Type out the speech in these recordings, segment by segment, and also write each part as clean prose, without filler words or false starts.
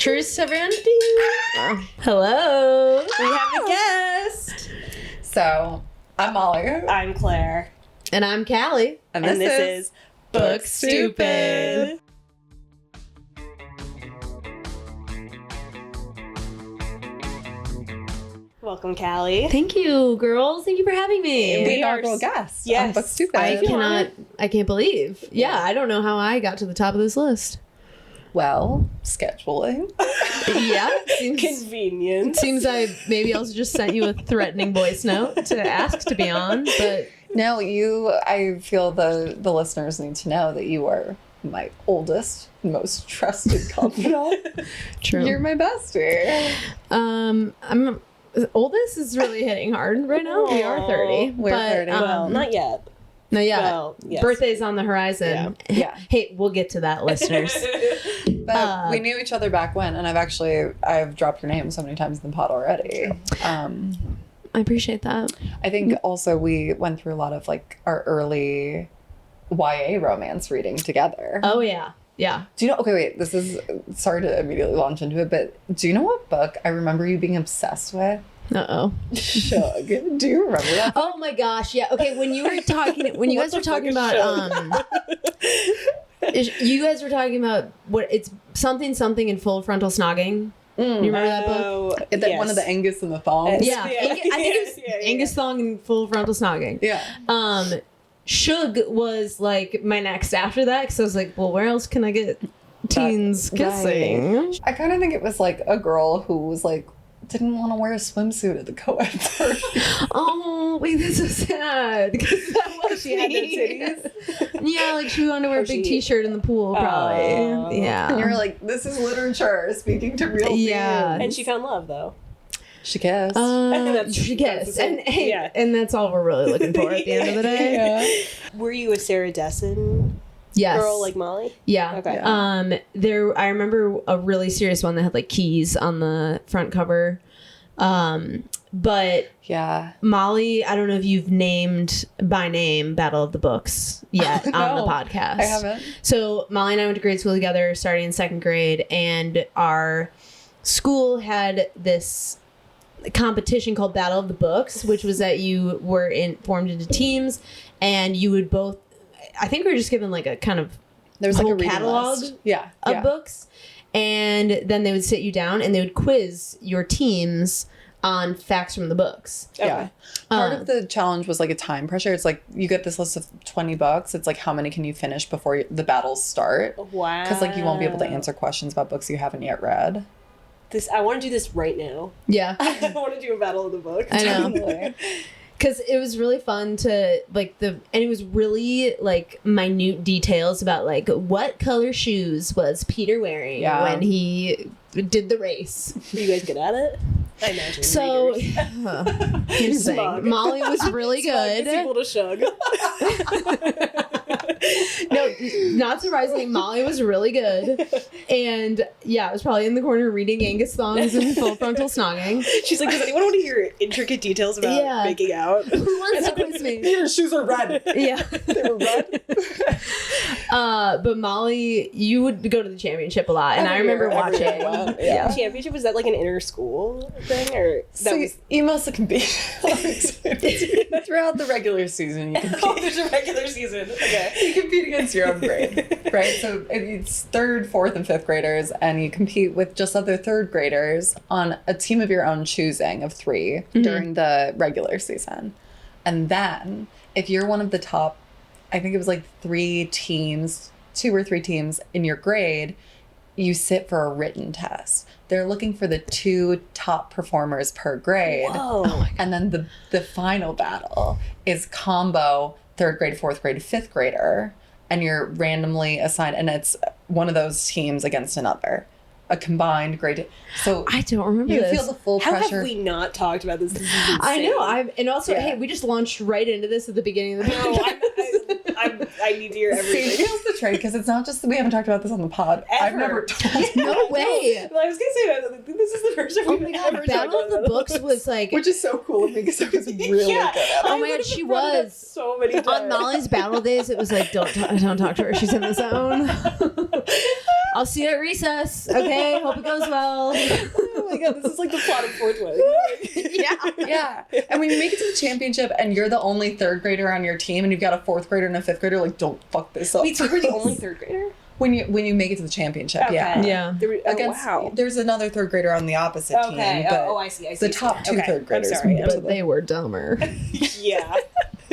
Cheers, everyone. Hello. We have a guest. So, I'm Molly. I'm Claire. And I'm Kalee. And this is Book Stupid. Welcome, Kalee. Thank you, girls. Thank you for having me. We are girl guests Yes. on Book Stupid. I can't believe. Yeah, I don't know how I got to the top of this list. Well, scheduling. Yeah. Convenient. Seems I maybe also just sent you a threatening voice note to ask to be on, but No, I feel the listeners need to know that you are my oldest, most trusted confidant. true. You're my bestie. I'm oldest is really hitting hard right now. We are 30. We're 30. Well, not yet. No, yeah. Well, yes. Birthday's on the horizon. Yeah. Hey, we'll get to that, listeners. But we knew each other back when, and I've dropped your name so many times in the pod already. I appreciate that. I think also we went through a lot of like our early YA romance reading together. Oh, yeah. Yeah. Do you know, okay, wait, this is, sorry to immediately launch into it, but do you know what book I remember you being obsessed with? Uh-oh. Shug. Do you remember that? Oh my gosh, yeah. Okay, when you guys were talking about you guys were talking about what it's something in full frontal snogging. You remember that book? That one of the Angus and the Thongs? Yeah. I think it was Angus Thong and full frontal snogging. Yeah. Shug was like my next after that because I was like, well, where else can I get teens kissing? Right. I kind of think it was like a girl who was like, didn't want to wear a swimsuit at the co-ed party. Oh, wait, that's so sad. Because that was She had no titties. Yeah, like she wanted to wear a big t-shirt in the pool, probably. Yeah. And you're like, this is literature speaking to real Yeah. beings. And she found love, though. She kissed. She kissed. And that's all we're really looking for at the end of the day. Yeah. Were you a Sarah Dessen Yes. girl like Molly? Yeah. Okay. I remember a really serious one that had like keys on the front cover. But Yeah. Molly, I don't know if you've named by name Battle of the Books yet on the podcast. I haven't. So Molly and I went to grade school together starting in second grade, and our school had this competition called Battle of the Books, which was that you were formed into teams, and you would both, I think we were just given like a kind of There's like a whole reading catalog list. of books, and then they would sit you down and they would quiz your teams on facts from the books. Yeah. Part of the challenge was like a time pressure. It's like you get this list of 20 books. It's like how many can you finish before the battles start? Wow. Because like you won't be able to answer questions about books you haven't yet read. I want to do this right now. Yeah. I want to do a Battle of the Books. I know. Totally. Because it was really fun to like and it was really like minute details about like what color shoes was Peter wearing when he did the race. Were you guys good at it? I imagine. So here's the Smug. thing. Molly was really good. Equal to Shug. No, not surprisingly, Molly was really good. And yeah, I was probably in the corner reading Angus Thongs and full frontal snogging. She's like, does anyone want to hear intricate details about making out? Who wants to quiz me? Your shoes are red. Yeah. They were red. But Molly, you would go to the championship a lot, and I remember watching. Yeah. Championship, was that like an inter school thing, or So you must have competed throughout the regular season. You compete. Oh, there's a regular season. Okay. You compete against your own grade, right? So it's third, fourth, and fifth graders, and you compete with just other third graders on a team of your own choosing of 3 during the regular season. And then if you're one of the top, I think it was like 2 or 3 teams in your grade, you sit for a written test. They're looking for the 2 top performers per grade. Whoa. Oh And then the final battle is combo 3rd grade, 4th grade, 5th grader. And you're randomly assigned, and it's one of those teams against another. A combined grade. So I don't remember you this. feel the full How pressure. have we not talked about this? This is insane. I know. And also, Yeah. hey, we just launched right into this at the beginning of the No, podcast. I need to hear See, everything. feels the trade because it's not just that we haven't talked about this on the pod. I've Ever. never told No way. Well, I was gonna say that this is the first time Oh we've my god, ever Battle talked of the about Books was like which is so cool of me because I was really good at it. Oh I my god, would've she brought it up was. so many times. on Molly's battle days. It was like don't talk to her. She's in the zone. I'll see you at recess. Okay, hope it goes well. Oh my god, this is like the plot of Fourth Wing. Yeah. And when you make it to the championship and you're the only third grader on your team and you've got a fourth grader and a fifth grader, like, don't fuck this up. Wait, so we're the only third grader? When you make it to the championship, Okay. yeah. Wow. There's another third grader on the opposite team. But I see. the top two third graders. I'm sorry. move to But they were dumber. Yeah.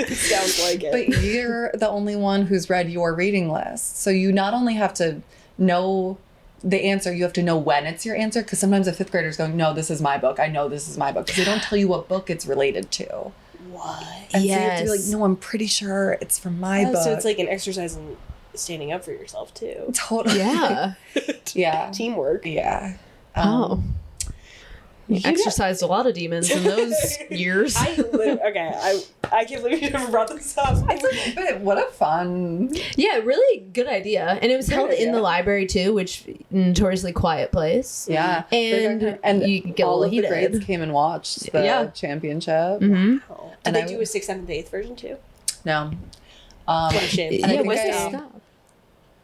Sounds like it. But you're the only one who's read your reading list. So you not only have to know the answer, you have to know when it's your answer. Because sometimes a fifth grader's going, no, this is my book. I know this is my book. Because they don't tell you what book it's related to. What? And so you have to be like, no, I'm pretty sure it's from my book. So it's like an exercise in standing up for yourself, too. Totally. Yeah. Yeah. Teamwork. Yeah. Oh. You exercised a lot of demons in those years. I can't believe you never brought this up. But what a fun. Yeah, really good idea. And it was held in idea. the library too, which notoriously quiet place. Yeah. And you could get all a of little the grades heated. came and watched the championship. Mm-hmm. Did And they I do a 6th, 7th, 8th version, too? No. What a shame. And I Yeah, think what's I- the stop?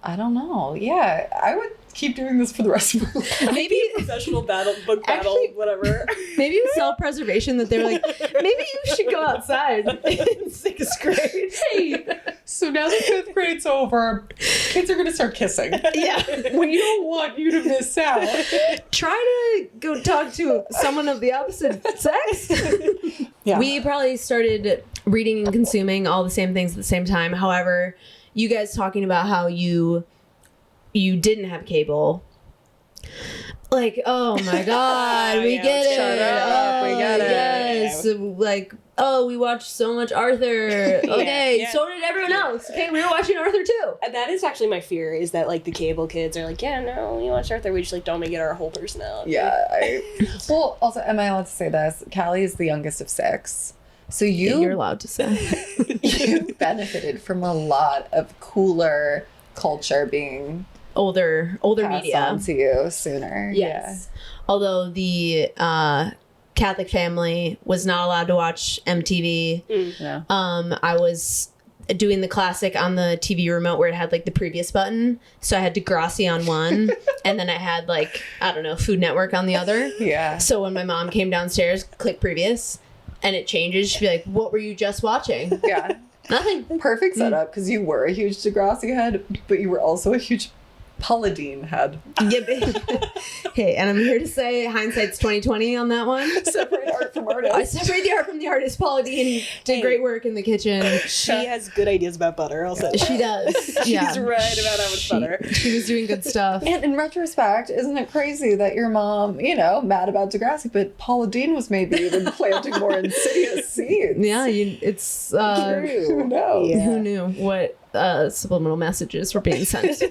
I don't know. Yeah, I would keep doing this for the rest of my life. Maybe Professional book battle, Actually- whatever. maybe it was self-preservation that they were like, maybe you should go outside in 6th grade. Hey, so now that 5th grade's over, kids are going to start kissing. Yeah. We don't want you to miss out. Try to go talk to someone of the opposite sex. Yeah. We probably started reading and consuming all the same things at the same time. However, you guys talking about how you didn't have cable. Like, oh my god, we Yeah, get it. shut up, we get it. Yes. Like, oh, we watched so much Arthur. Okay, yeah. so did everyone else. Okay, we were watching Arthur too. And that is actually my fear, is that, like, the cable kids are like, yeah, no, we watch Arthur, we just, like, don't make it our whole personality. Yeah. Well, also, am I allowed to say this? Callie is the youngest of 6. So You're allowed to say. you benefited from a lot of cooler culture being older passed media. on to you sooner. Yes. Although the Catholic family was not allowed to watch MTV. Yeah. I was doing the classic on the TV remote where it had like the previous button. So I had Degrassi on one and then I had like, I don't know, Food Network on the other. Yeah. So when my mom came downstairs, click previous and it changes. She'd be like, what were you just watching? Yeah. Nothing. Perfect setup because you were a huge Degrassi head, but you were also a huge Paula Deen head. Yeah, but- hey, and I'm here to say hindsight's 2020 on that one. Separate art from artist. I separate the art from the artist. Paula Deen did great work in the kitchen. She has good ideas about butter, I'll say. She does. Yeah. She's right about how much butter. She was doing good stuff. And in retrospect, isn't it crazy that your mom, mad about Degrassi, but Paula Deen was maybe even planting more insidious seeds? Yeah, it's Who knows? Yeah. who knew what subliminal messages were being sent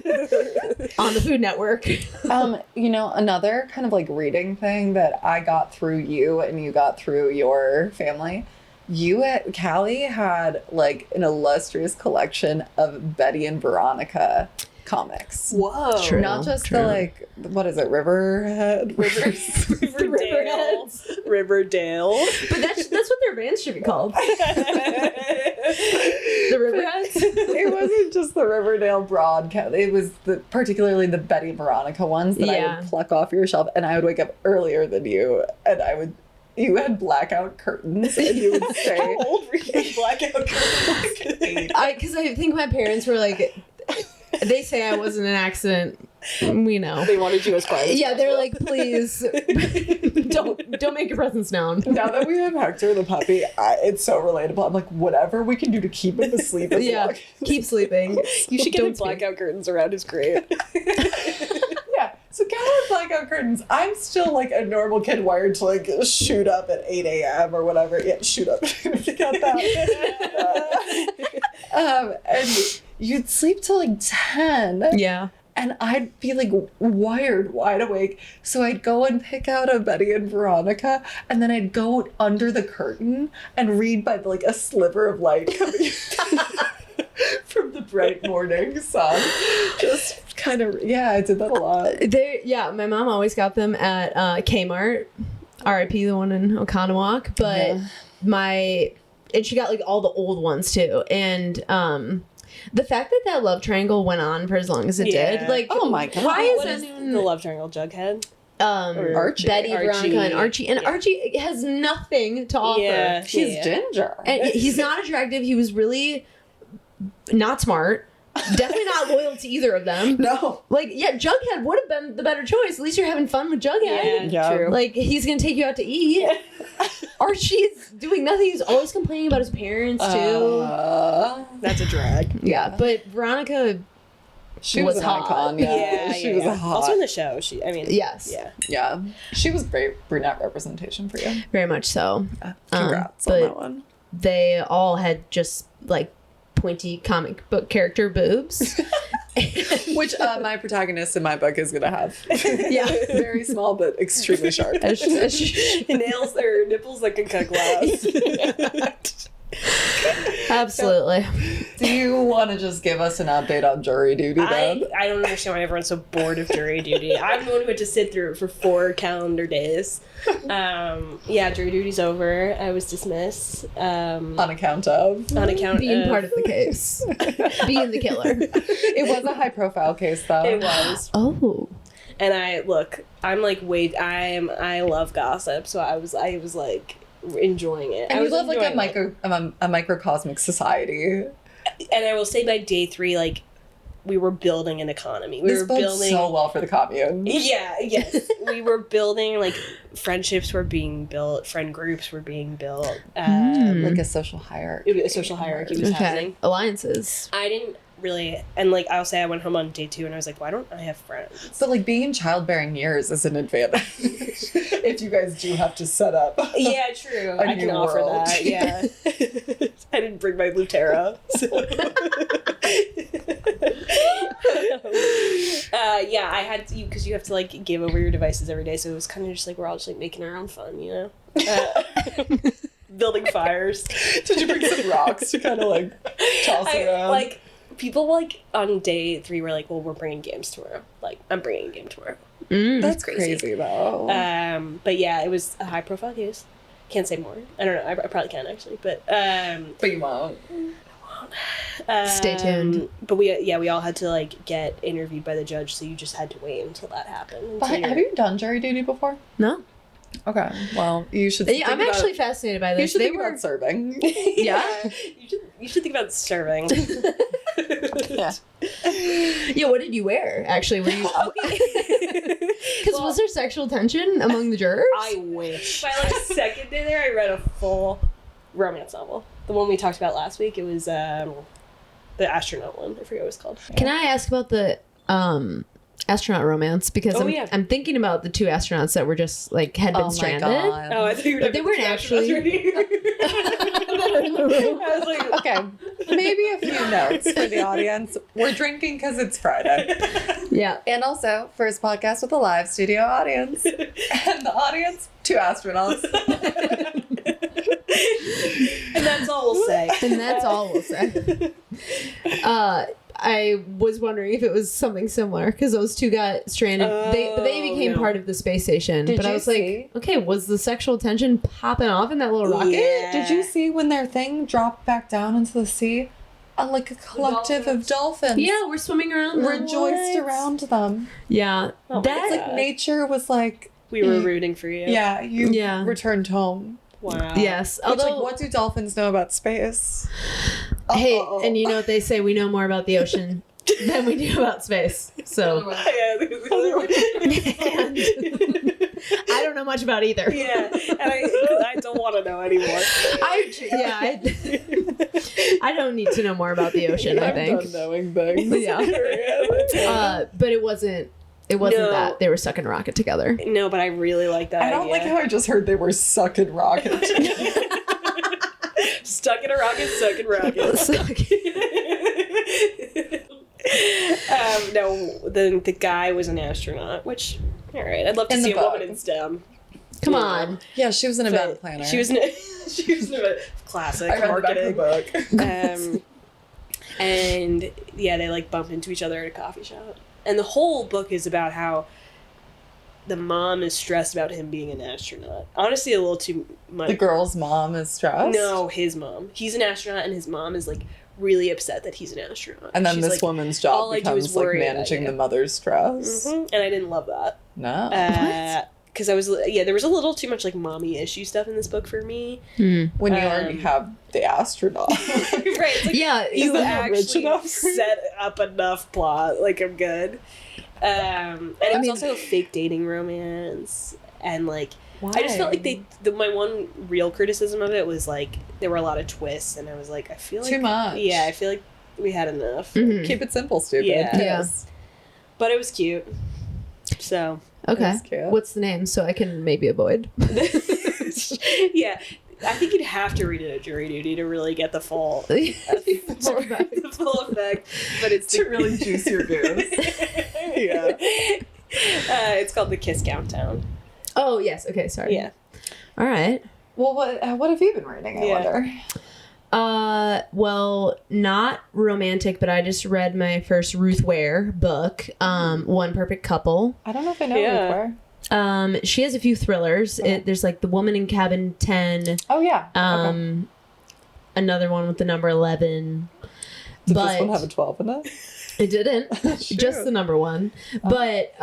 on the Food Network. Another kind of like reading thing that I got through you and you got through your family. Callie had like an illustrious collection of Betty and Veronica comics. Whoa. True. Not just true. the like, what is it, Riverdale? Riverdale. But that's what their bands should be called. The Riverheads. It wasn't just the Riverdale broadcast. It was particularly the Betty and Veronica ones that I Yeah. would pluck off your shelf, and I would wake up earlier than you, and you had blackout curtains, and you would say, How old were you in blackout curtains? Because I think my parents were like, they say I wasn't an accident. We know. They wanted you as quiet as Yeah, they were possible. like, please don't make your presence known. now that we have Hector the puppy, it's so relatable. I'm like, whatever we can do to keep him asleep as Yeah, long. keep sleeping. You should get Don't him speak. blackout curtains around his grave. Yeah. So Cal had blackout curtains. I'm still like a normal kid wired to like shoot up at 8 a.m. or whatever. Yeah, shoot up. You got that. And you'd sleep till like 10. Yeah. And I'd be like wired wide awake. So I'd go and pick out a Betty and Veronica, and then I'd go under the curtain and read by like a sliver of light coming from the bright morning sun. Just kind of, I did that a lot. My mom always got them at Kmart, RIP, the one in Oconomowoc. But Yeah. and she got like all the old ones too. And The fact that that love triangle went on for as long as it Yeah. did, like, Oh my God. why is What that is even the love triangle? Jughead? or Archie. Betty, Veronica, and Archie. Archie, and Yeah. Archie has nothing to offer. Yeah. She's ginger. And he's not attractive. He was really not smart. Definitely not loyal to either of them. No. Like, yeah, Jughead would have been the better choice. At least you're having fun with Jughead. Yeah. True. Like, he's gonna take you out to eat. Archie's doing nothing. He's always complaining about his parents too. That's a drag. Yeah, but Veronica, She was was an hot. icon. Yeah, she was a hot. Also in the show, yes, Yeah. Yeah, she was great brunette representation for you. very much so. Congrats on but- that one. They all had just like pointy comic book character boobs. Which my protagonist in my book is gonna have. Yeah. Very small but extremely sharp. Nails their nipples that can cut glass. Absolutely. Do you want to just give us an update on jury duty then? I don't understand why everyone's so bored of jury duty. I'm the one who had to sit through it for 4 calendar days. Yeah, jury duty's over. I was dismissed. On account of? Being part of the case. Being the killer. It was a high profile case though. It was. Oh. And I love gossip, so I was like enjoying it. And I you was live like enjoying a microcosmic society. And I will say by day 3, like, we were building an economy. We This were bodes building so well for the commune. yes. We were building, like, friendships were being built, friend groups were being built. Like a social hierarchy. A social hierarchy was Okay. happening. Alliances. I didn't really, and like I'll say I went home on day 2 and I was like, why don't I have friends? But like being in childbearing years is an advantage. If you guys do have to set up. Yeah, true. I can new offer world. that. Yeah. I didn't bring my Lutera. So. Yeah, I had to, because you have to like give over your devices every day, so it was kind of just like we're all just like making our own fun, you know. Building fires. Did you bring some rocks to kind of like toss around? Like people like on day 3 were like, well, we're bringing games tomorrow. Like I'm bringing a game tomorrow. That's crazy though. But yeah, it was a high profile case. Can't say more. I don't know. I probably can actually, but you won't. Stay tuned. But we all had to like get interviewed by the judge, so you just had to wait until that happened. But have you done jury duty before? No. Okay. Well, you should. Yeah, I'm actually fascinated by You this. should think about serving. Yeah. You should think about serving. Yeah. Yeah, what did you wear? Actually, were you because was there sexual tension among the jurors? I wish. By like second day there, I read a full romance novel. The one we talked about last week. It was the astronaut one. I forget what it was called. Can I ask about the astronaut romance? Because yeah. I'm thinking about the 2 astronauts that were just like had been stranded. Oh, I thought you were But they weren't actually. I was like, Okay, maybe a few notes for the audience. We're drinking because it's Friday. Yeah. And also, first podcast with a live studio audience. And the audience, 2 astronauts. and that's all we'll say. And that's all we'll say. I was wondering if it was something similar because those 2 got stranded. They became no. part of the space station. Did but I you was see? like, okay, was the sexual tension popping off in that little rocket? Yeah. Did you see when their thing dropped back down into the sea? Like a collective of dolphins. Yeah, we're swimming around. Rejoiced around them. Yeah. Oh my that It's like nature was like, We were rooting for you. yeah, you Yeah. returned home. Wow. yes. Which, Although like, what do dolphins know about space? hey, Uh-oh. and you know what they say, we know more about the ocean than we do about space. So Yeah. and I don't know much about either. Yeah, and I don't want to know anymore. I don't need to know more about the ocean, I think. I'm done knowing things. Yeah. But it wasn't No. that they were stuck in a rocket together. No, but I really like that I don't idea. like how I just heard they were sucking rockets. Stuck in a rocket, stuck in rockets. No, the guy was an astronaut, which, all right, I'd love to In the see a book. woman in STEM. Come on. Yeah, she was an But event planner. She was an event classic I read the back of marketing. the book. And yeah, they like bump into each other at a coffee shop. And the whole book is about how the mom is stressed about him being an astronaut. Honestly, a little too much. The girl's mom is stressed. No, his mom. He's an astronaut, and his mom is like really upset that he's an astronaut. And then She's this like, woman's all job I do is becomes like worry about managing you. the mother's stress. And I didn't love that. No. Because there was a little too much like mommy issue stuff in this book for me. When you already have the astronaut. Right. It's like, Yeah, you that rich actually enough? set up enough plot. Like, I'm good. And it was also a fake dating romance. And like, I just felt like my one real criticism of it was like, there were a lot of twists. And I was like, I feel like. Too much. Yeah, I feel like we had enough. Keep it simple, stupid. Yeah. Yes. But it was cute. So. Okay. That's cute. What's the name so I can maybe avoid? Yeah. I think you'd have to read it at jury duty to really get the full the full effect. But it's To really juice your goose. Yeah. It's called The Kiss Countdown. Oh, yes. Okay, sorry. Yeah. All right. Well, what have you been reading, I wonder? Well, not romantic, but I just read my first Ruth Ware book, One Perfect Couple. I don't know if I know Yeah. Where. She has a few thrillers. There's like The Woman in Cabin 10, Oh, yeah. Okay. another one with the number 11. Did but this one have a 12 in it? it didn't. Just the number 1. But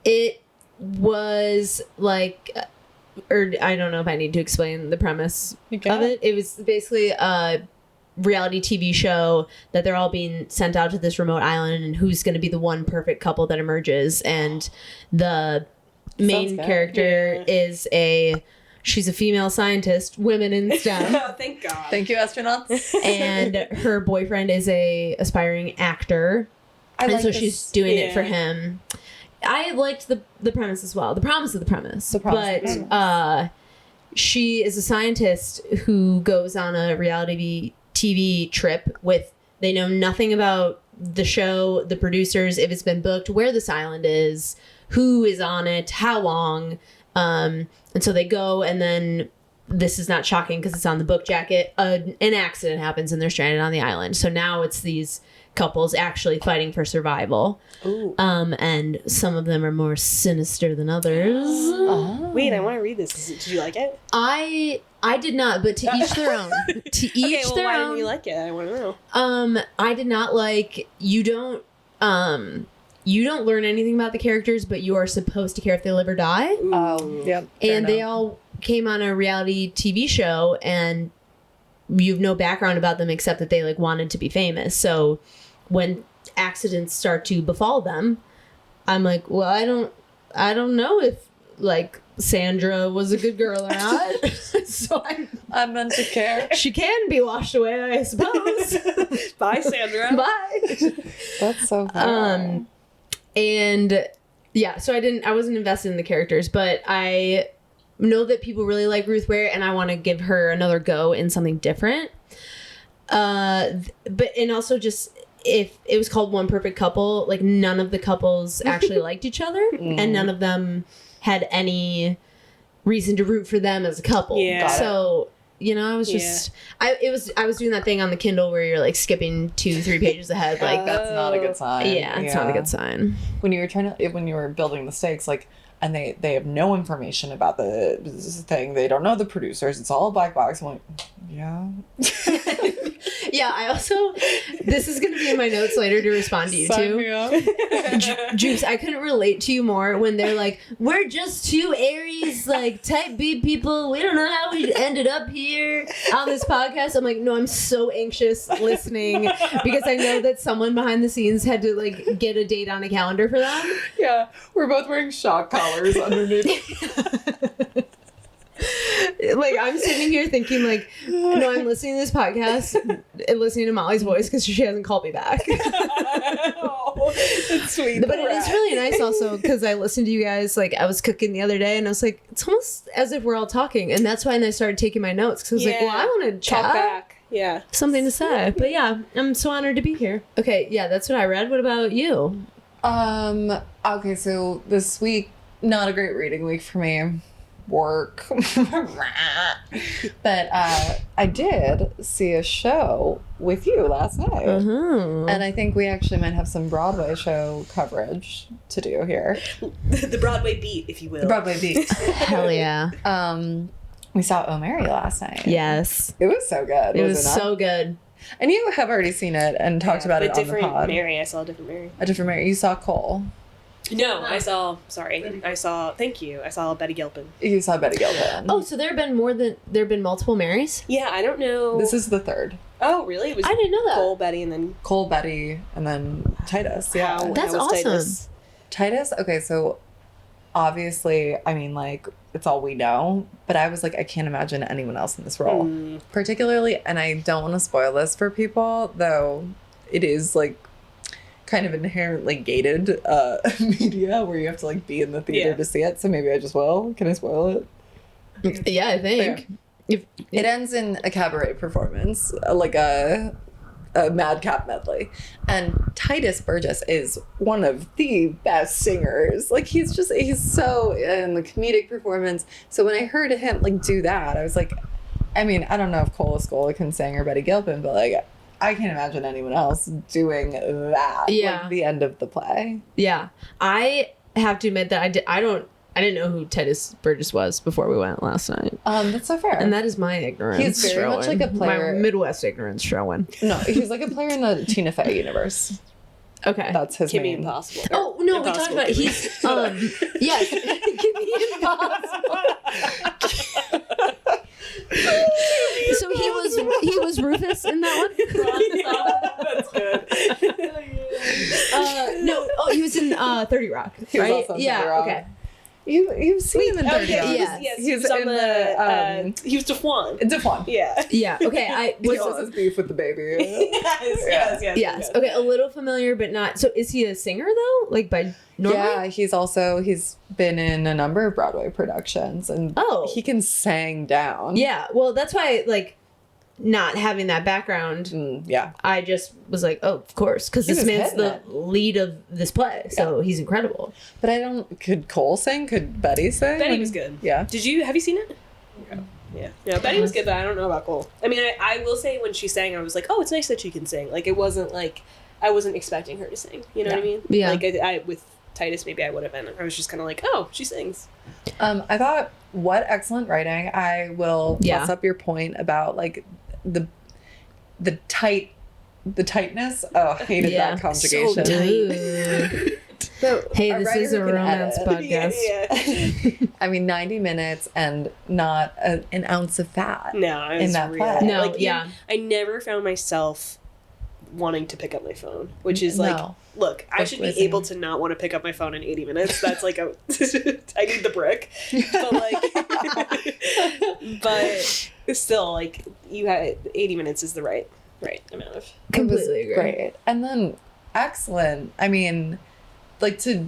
it was like, or I don't know if I need to explain the premise of it. It was basically a reality TV show that they're all being sent out to this remote island, and who's going to be the one perfect couple that emerges. And the main good. character is she's a female scientist, women in STEM. Oh, thank God. Thank you, astronauts. And her boyfriend is a aspiring actor. And so she's doing it for him. I liked the premise as well. The promise of the premise. She is a scientist who goes on a reality TV trip with, they know nothing about the show, the producers, if it's been booked, where this island is, who is on it, how long. And so they go, and then this is not shocking because it's on the book jacket. An accident happens and they're stranded on the island. So now it's these couples actually fighting for survival. Ooh. And some of them are more sinister than others. Wait, I want to read this. Did you like it? I did not, but to each their own. To each their why own. didn't you like it? I want to know. I did not like, you don't learn anything about the characters, but you are supposed to care if they live or die. Oh, yep. And they all came on a reality TV show, and you have no background about them except that they like wanted to be famous. So when accidents start to befall them, I'm like, well, I don't know if like Sandra was a good girl or not. So I meant to care. she can be washed away, I suppose. Bye, Sandra. Bye. That's so funny. And yeah, so I wasn't invested in the characters, but I know that people really like Ruth Ware, and I want to give her another go in something different. But also just, if it was called One Perfect Couple, like none of the couples actually liked each other, and none of them had any reason to root for them as a couple. Yeah. So, I was just, I was doing that thing on the Kindle where you're like skipping 2-3 pages ahead. Like That's not a good sign. yeah, it's not a good sign. When you were building the stakes, like, and they have no information about this thing. They don't know the producers. It's all a black box. I'm like, yeah. Yeah, I also, this is going to be in my notes later to respond to you Sign too. me up. Juice, I couldn't relate to you more when they're like, we're just two Aries, like type B people. We don't know how we ended up here on this podcast. I'm like, no, I'm so anxious listening because I know that someone behind the scenes had to like get a date on a calendar for them. Yeah, we're both wearing shock collars underneath. Like, I'm sitting here thinking, like, no, I'm listening to this podcast and listening to Molly's voice because she hasn't called me back. Oh, that's sweet. But it is really nice also because I listened to you guys, like, I was cooking the other day and I was like, it's almost as if we're all talking. And that's when I started taking my notes because I was like, well, I want to talk chat. back. Yeah. Something to say. But yeah, I'm so honored to be here. Okay, yeah, that's what I read. What about you? Okay, so this week, not a great reading week for me. Work. But I did see a show with you last night. Uh-huh. And I think we actually might have some Broadway show coverage to do here. The Broadway beat, if you will. The Broadway beat. Hell yeah. We saw Oh Mary last night. Yes. It was so good. It was so good. And you have already seen it and talked about it on the pod. Mary. I saw a different Mary. A different Mary. You saw Cole. No, I saw thank you. I saw Betty Gilpin. You saw Betty Gilpin. Oh, so there have been multiple Marys? Yeah, I don't know. This is the third. Oh, really? It was I didn't know that. Cole, Betty, and then Cole, Betty, and then Titus. Yeah. That's how was awesome. Titus? Titus, okay, so obviously, I mean, like, it's all we know, but I was like, I can't imagine anyone else in this role. Particularly, and I don't want to spoil this for people, though it is, like, kind of inherently gated media where you have to, like, be in the theater to see it, so maybe I just will. Can I spoil it? Yeah, I think. It ends in a cabaret performance, like a madcap medley, and Titus Burgess is one of the best singers. Like he's so in the comedic performance. So when I heard him like do that, I was like, I mean, I don't know if Cole Escola can sing or Betty Gilpin, but like I can't imagine anyone else doing that. Yeah. Like the end of the play. Yeah, I have to admit that I didn't know who Titus Burgess was before we went last night. That's so fair. And that is my ignorance. He's very much like a player. My Midwest ignorance showing. No, he's like a player in the Tina Fey universe. Okay. That's his Kimmy main. Impossible. Oh no, we Impossible talked about Kimmy. he's yeah, Kimmy Impossible. So he was Rufus in that one. That's good. No, he was in 30 Rock, He was right? also in 30 Yeah, Rock. okay. You've seen him in 30 yeah, Rock. Yes. he He's was on in he was DeFwan. Defuan. Yeah. Yeah, okay. He has his beef with the baby. Yes. Okay, a little familiar, but not. So is he a singer though? Like by normally? Yeah, he's been in a number of Broadway productions, and he can sing down. Yeah. Well, that's why like not having that background. Yeah. I just was like, oh, of course, because He this was man's hitting the it. lead of this play, so he's incredible. But I don't. Could Cole sing? Could Betty sing? Betty was good. Yeah. Have you seen it? Yeah. No, Betty was good, but I don't know about Cole. I mean, I will say when she sang, I was like, oh, it's nice that she can sing. Like, it wasn't like, I wasn't expecting her to sing. You know what I mean? Yeah. Like, I with Titus, maybe I would have been. I was just kind of like, oh, she sings. I thought, what excellent writing. I will plus up your point about, like, the tightness. Oh, hated that conjugation. So tight. So, Hey, a this writer is a who can romance edit. podcast. I mean, 90 minutes and not an ounce of fat. No, it was in that real. play. No, Like, yeah. I never found myself wanting to pick up my phone, which is like, No. look, I should be Listening. able to not want to pick up my phone in 80 minutes. That's like I need the brick. But like, but still, like, you had 80 minutes is the right amount of. Completely agree. Great. And then excellent. I mean, like to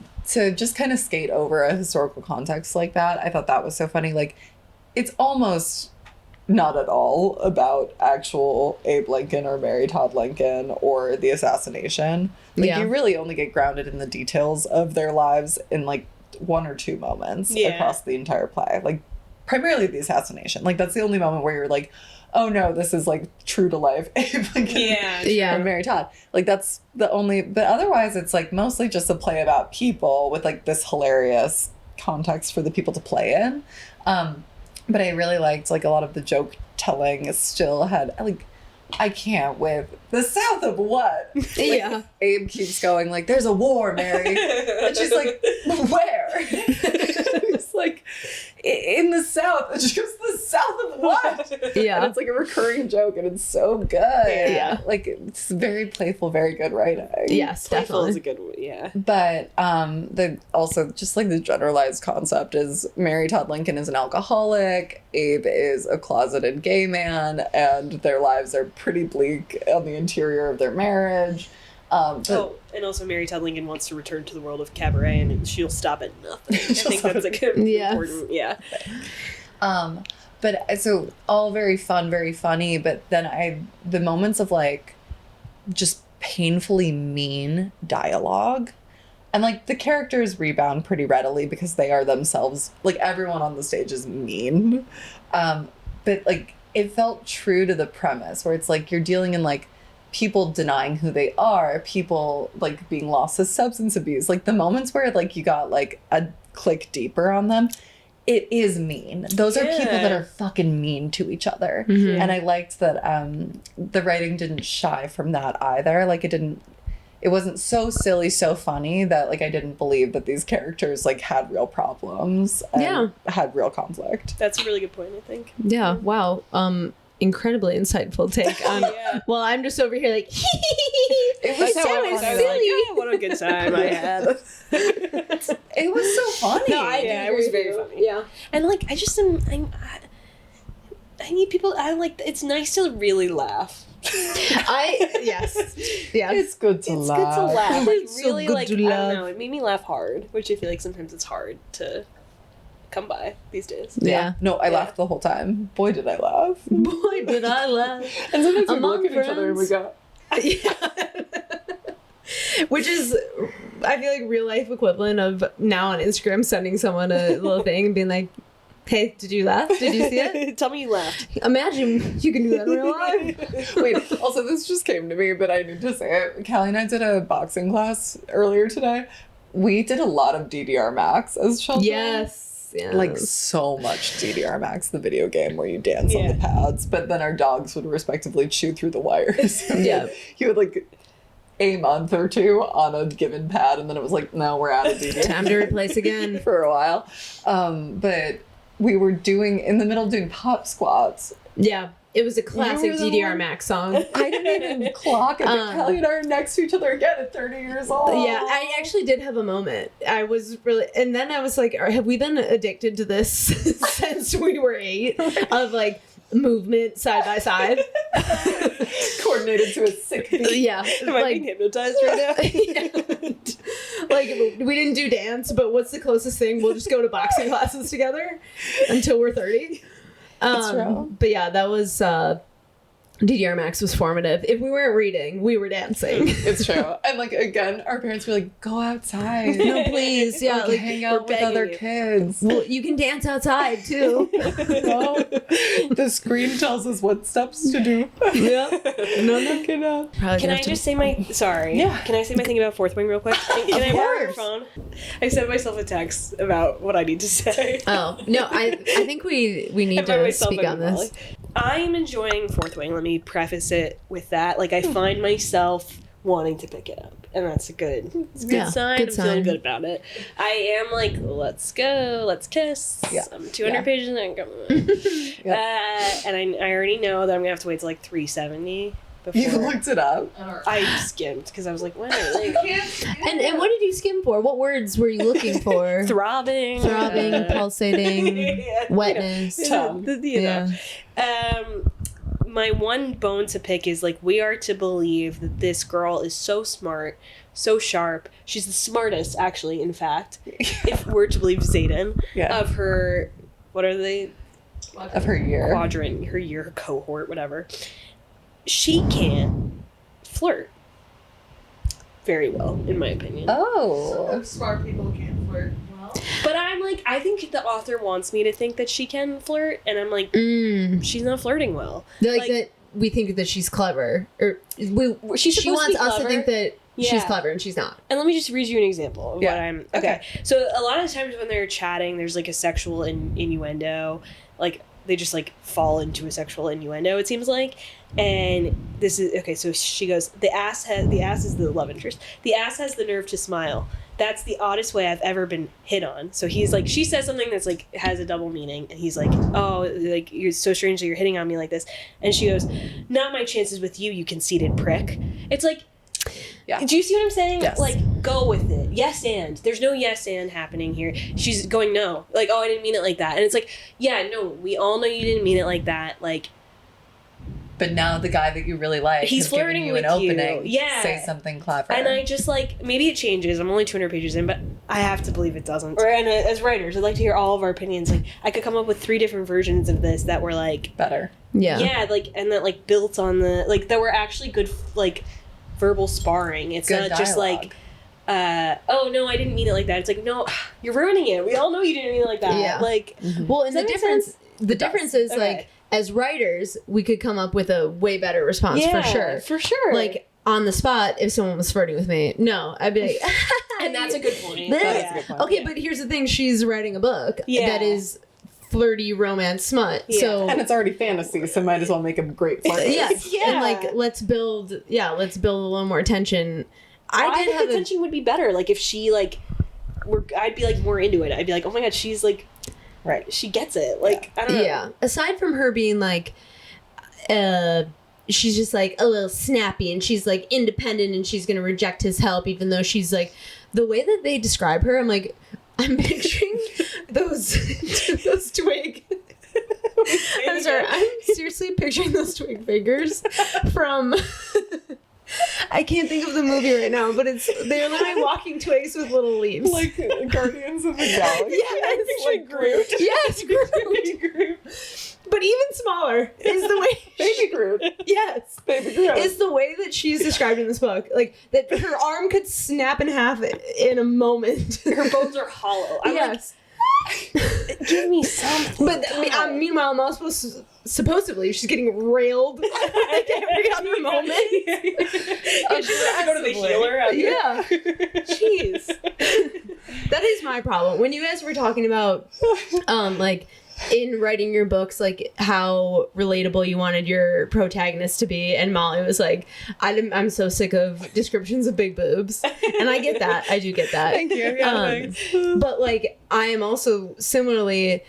just kind of skate over a historical context like that. I thought that was so funny. Like, it's almost not at all about actual Abe Lincoln or Mary Todd Lincoln or the assassination. Like, you really only get grounded in the details of their lives in like one or two moments across the entire play. Like, primarily the assassination. Like, that's the only moment where you're like, oh no, this is like true to life Abe Lincoln and Mary Todd. Like, that's the only, but otherwise it's like mostly just a play about people with like this hilarious context for the people to play in. But I really liked like a lot of the joke telling still had like, I can't with the South of what? Like, Abe keeps going like, there's a war, Mary. And she's like, where? It's like, in the South. And she goes, the South of what? Yeah. And it's like a recurring joke and it's so good. Yeah. Like, it's very playful, very good writing. Yes, Playful definitely. is a good one, yeah. But the also just like the generalized concept is Mary Todd Lincoln is an alcoholic, Abe is a closeted gay man, and their lives are pretty bleak on the interior of their marriage. And also Mary Todd Lincoln wants to return to the world of cabaret, and she'll stop at nothing. I think that's like important. Yeah. But so all very fun, very funny. But then the moments of like just painfully mean dialogue, and like the characters rebound pretty readily because they are themselves, like, everyone on the stage is mean. But like it felt true to the premise where it's like you're dealing in like people denying who they are, people like being lost to substance abuse, like the moments where like you got like a click deeper on them, it is mean. Those are people that are fucking mean to each other. Mm-hmm. And I liked that the writing didn't shy from that either. Like it wasn't so silly, so funny that like I didn't believe that these characters like had real problems and had real conflict. That's a really good point, I think. Yeah. Wow. Incredibly insightful take on. Well, I'm just over here like. It was so I was funny. like, oh, what a good time I had. It was so funny. No, it was very funny. Yeah. And like, I just am. I need people. I like. It's nice to really laugh. Yes. It's good to laugh. It's good to laugh. Like It's so really, good like to I laugh. don't know. It made me laugh hard, which I feel like sometimes it's hard to come by these days. Yeah. No, I laughed the whole time. Boy, did I laugh. Boy, did I laugh. And sometimes we Among look at each other and we go, Which is, I feel like, real life equivalent of now on Instagram sending someone a little thing and being like, hey, did you laugh? Did you see it? Tell me you laughed. Imagine you can do that in real life. wait, also this just came to me, but I need to say it. Kalee and I did a boxing class earlier today. We did a lot of DDR Max as children. Yes. Like so much DDR Max, the video game where you dance on the pads, but then our dogs would respectively chew through the wires. Yeah. You would like a month or two on a given pad, and then it was like, no, we're out of DDR. Time to replace again. For a while. But we were in the middle doing pop squats. Yeah. It was a classic You were the DDR one- Max song. I didn't even clock it, but Kalee and I are next to each other again at 30 years old. Yeah, I actually did have a moment. I was really, and then I was like, have we been addicted to this since we were 8? Of like movement side by side. Coordinated to a sick beat. Yeah. Am I being hypnotized right now? Like, we didn't do dance, but what's the closest thing? We'll just go to boxing classes together until we're 30. That's true. But yeah, that was DDR Max was formative. If we weren't reading, we were dancing. It's true. And like again, our parents were like, go outside. No, please. Yeah, like hang out with other kids. Well, you can dance outside too. No. The screen tells us what steps to do. Yeah. No. Can I just say my sorry? Yeah. Can I say my thing about Fourth Wing real quick? Can I borrow your course. phone? I sent myself a text about what I need to say. Oh no, I think we need And by to myself, speak I on mean this. Molly. I'm enjoying Fourth Wing. Let me preface it with that. Like I find myself wanting to pick it up, and that's a good sign. Good I'm sign. feeling good about it. I am like, let's go, let's kiss. Yeah. I'm 200 Yeah. pages in. And I already know that I'm gonna have to wait till like 370 before. You looked it up. I skimmed because I was like, what? Like, And what did you skim for? What words were you looking for? throbbing, Pulsating, yeah, wetness. you know. My one bone to pick is like we are to believe that this girl is so smart, so sharp. She's the smartest, actually. In fact, if we're to believe Zayden, of her, what are they? Of her year. Quadrant, her year, her cohort, whatever. She can flirt very well, in my opinion. Oh. Smart people can't flirt well. But I'm like, I think the author wants me to think that she can flirt, and I'm like, she's not flirting well. Like that we think that she's clever, or she She's supposed to wants be us to clever. think that she's Yeah. clever, and she's not. And let me just read you an example of Yeah. what I'm... Okay. So a lot of times when they're chatting, there's like a sexual innuendo. Like, they just like fall into a sexual innuendo, it seems like. And this is... Okay, so she goes, the ass is the love interest. The ass has the nerve to smile. That's the oddest way I've ever been hit on. So he's like, she says something that's like, has a double meaning. And he's like, oh, like, you're so strange that you're hitting on me like this. And she goes, not my chances with you, you conceited prick. It's like... Yeah. Do you see what I'm saying? Yes. Like, go with it. Yes and. There's no yes and happening here. She's going, no. Like, oh, I didn't mean it like that. And it's like, yeah, no, we all know you didn't mean it like that. Like, But now the guy that you really like He's has given flirting you an with you. opening. Yeah. Say something clever. and I just like, maybe it changes. I'm only 200 pages in, but I have to believe it doesn't. Or, and as writers, I'd like to hear all of our opinions. Like, I could come up with 3 different versions of this that were like, Better. yeah, like, and that like built on the, like, that were actually good, like, verbal sparring. It's Good not just dialogue. like, oh no, I didn't mean it like that. It's like, no, you're ruining it. We all know you didn't mean it like that. Yeah. Like, Well, and Does the that make difference sense? the difference is Okay. like as writers, we could come up with a way better response yeah, for sure. for sure. Like on the spot, if someone was flirting with me, no, I'd be like, And that's a good point. That's a good point. Okay, but here's the thing: she's writing a book Yeah. that is flirty romance smut. Yeah. So And it's already fantasy, so might as well make a great flirt. yes, Yeah. and like let's build a little more tension. I think the tension would be better. Like if she like, I'd be like more into it. I'd be like, oh my god, she's like, Right. she gets it. Like I don't know. Yeah. Aside from her being like, she's just like a little snappy and she's like independent and she's gonna reject his help even though she's like, the way that they describe her, I'm like, I'm picturing those twig. I'm sorry. I'm seriously picturing those twig figures from. I can't think of the movie right now, but they're literally walking twigs with little leaves. Like Guardians of the Galaxy. Yes, like Groot. Yes, Groot. But even smaller is the way. Baby Groot. Yes. Baby Groot. Is the way that she's described in this book. Like, that her arm could snap in half in a moment. Her bones are hollow. I'm yes. like, give me something. But meanwhile, I'm also supposedly she's getting railed like every other moment. Yeah, she's going to go to the healer. Yeah. Jeez. That is my problem. When you guys were talking about, like, in writing your books, like, how relatable you wanted your protagonist to be, and Molly was like, I'm so sick of descriptions of big boobs. And I get that. I do get that. Thank you. Yeah, thanks. But, like, I am also similarly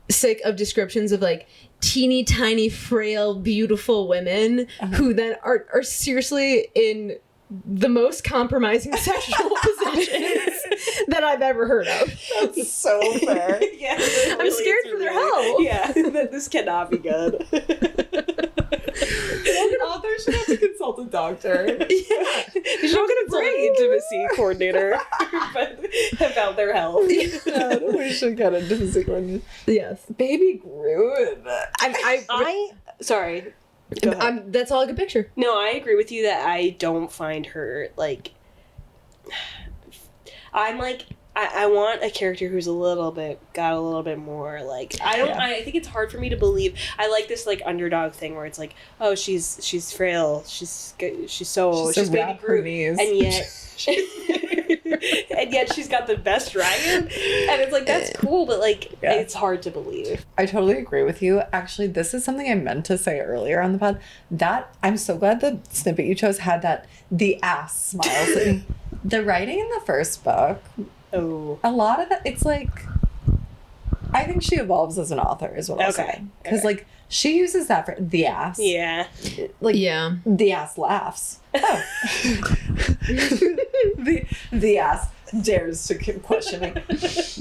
sick of descriptions of, like, teeny tiny, frail, beautiful women who then are seriously in the most compromising sexual positions that I've ever heard of. That's so fair. Yeah, I'm scared for their health. Yeah, that this cannot be good. An author should have to consult a doctor. Yeah. You should consult an intimacy coordinator about their health. Yeah, we should get a intimacy coordinator. Yes. Baby Groot. Sorry. Go ahead. That's all I could picture. No, I agree with you that I don't find her, like... I'm like... I want a character who's got a little bit more, like... I think it's hard for me to believe... I like this, like, underdog thing where it's like, oh, she's frail, she's baby Groot, and yet... and yet she's got the best dragon, and it's like, that's cool, but like it's hard to believe. I totally agree with you. Actually, this is something I meant to say earlier on the pod, that I'm so glad the snippet you chose had that the ass smile thing. The writing in the first book, a lot of that, it's like, I think she evolves as an author is what I'll say, because like she uses that for the ass. Yeah. Like, yeah. The ass laughs. Oh. the ass dares to question me.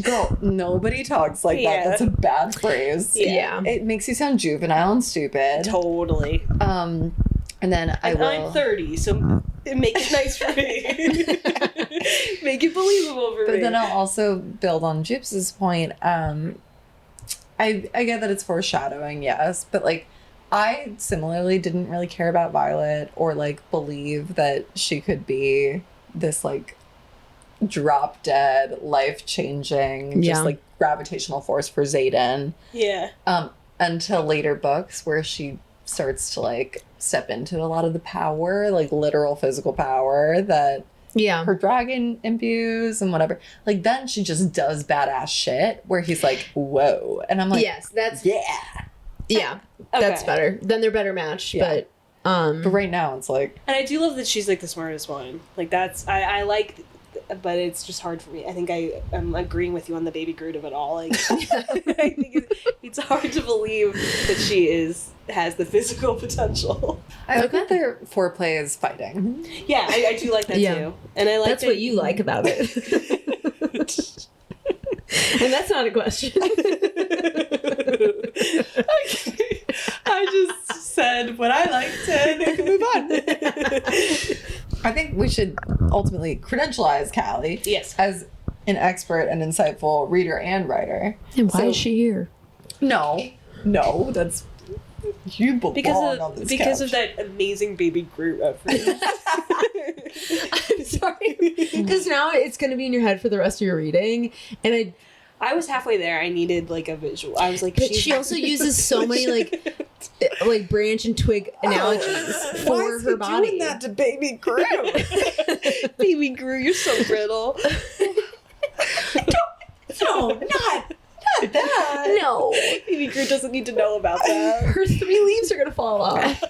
Girl, nobody talks like that. That's a bad phrase. Yeah. It makes you sound juvenile and stupid. Totally. And then I'm 30, so make it nice for me. Make it believable for me. But then I'll also build on Gyps's point. I get that it's foreshadowing, yes, but like I similarly didn't really care about Violet or like believe that she could be this like drop dead, life changing, just like gravitational force for Xaden. Yeah. Until later books where she starts to like step into a lot of the power, like literal physical power that her dragon imbues and whatever. Like then she just does badass shit where he's like, whoa. And I'm like, yes, that's yeah. That's better. Then they're better matched. Yeah. But right now it's like, and I do love that she's like the smartest one. Like that's I like, but it's just hard for me. I think I'm agreeing with you on the baby Groot of it all. Like I think it's hard to believe that she has the physical potential. I like that their foreplay is fighting. Yeah, I do like that too. And I like that's what you like about it. And that's not a question. Okay. I just said what I liked and we can move on. I think we should ultimately credentialize Kalee as an expert and insightful reader and writer. And why is she here? No, that's you belong on this because couch. of that amazing baby Groot reference. I'm sorry, because now it's going to be in your head for the rest of your reading, and I was halfway there. I needed like a visual. I was like, but she also uses so many like like branch and twig analogies for her body. Doing that to baby Gru? Baby Gru, you're so brittle. No, not that. No. Baby Gru doesn't need to know about that. Her 3 leaves are gonna fall off.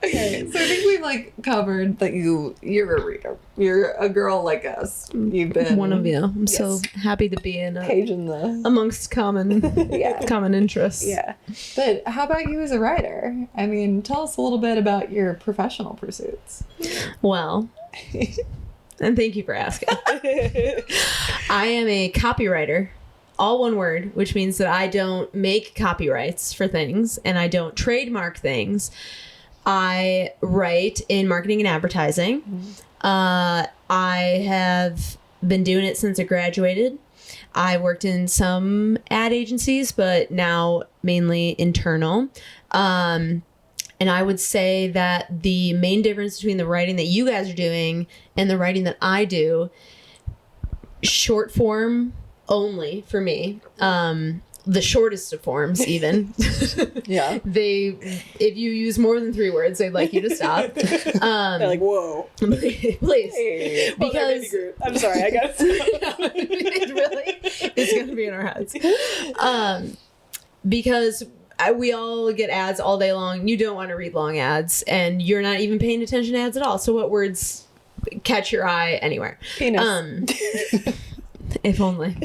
Okay, so I think we've like covered that you're a reader. You're a girl like us. You've been One of you. I'm so happy to be in page in the amongst common common interests. Yeah. But how about you as a writer? I mean, tell us a little bit about your professional pursuits. Well, and thank you for asking. I am a copywriter, all one word, which means that I don't make copyrights for things and I don't trademark things. I write in marketing and advertising. I have been doing it since I graduated. I worked in some ad agencies, but now mainly internal. And I would say that the main difference between the writing that you guys are doing and the writing that I do, short form only for me, the shortest of forms even. Yeah. If you use more than 3 words, they'd like you to stop. They're like, whoa. Please. Hey. Because I'm sorry, I got it really is going to be in our heads. Because we all get ads all day long. You don't want to read long ads, and you're not even paying attention to ads at all. So what words catch your eye anywhere? Penis. If only.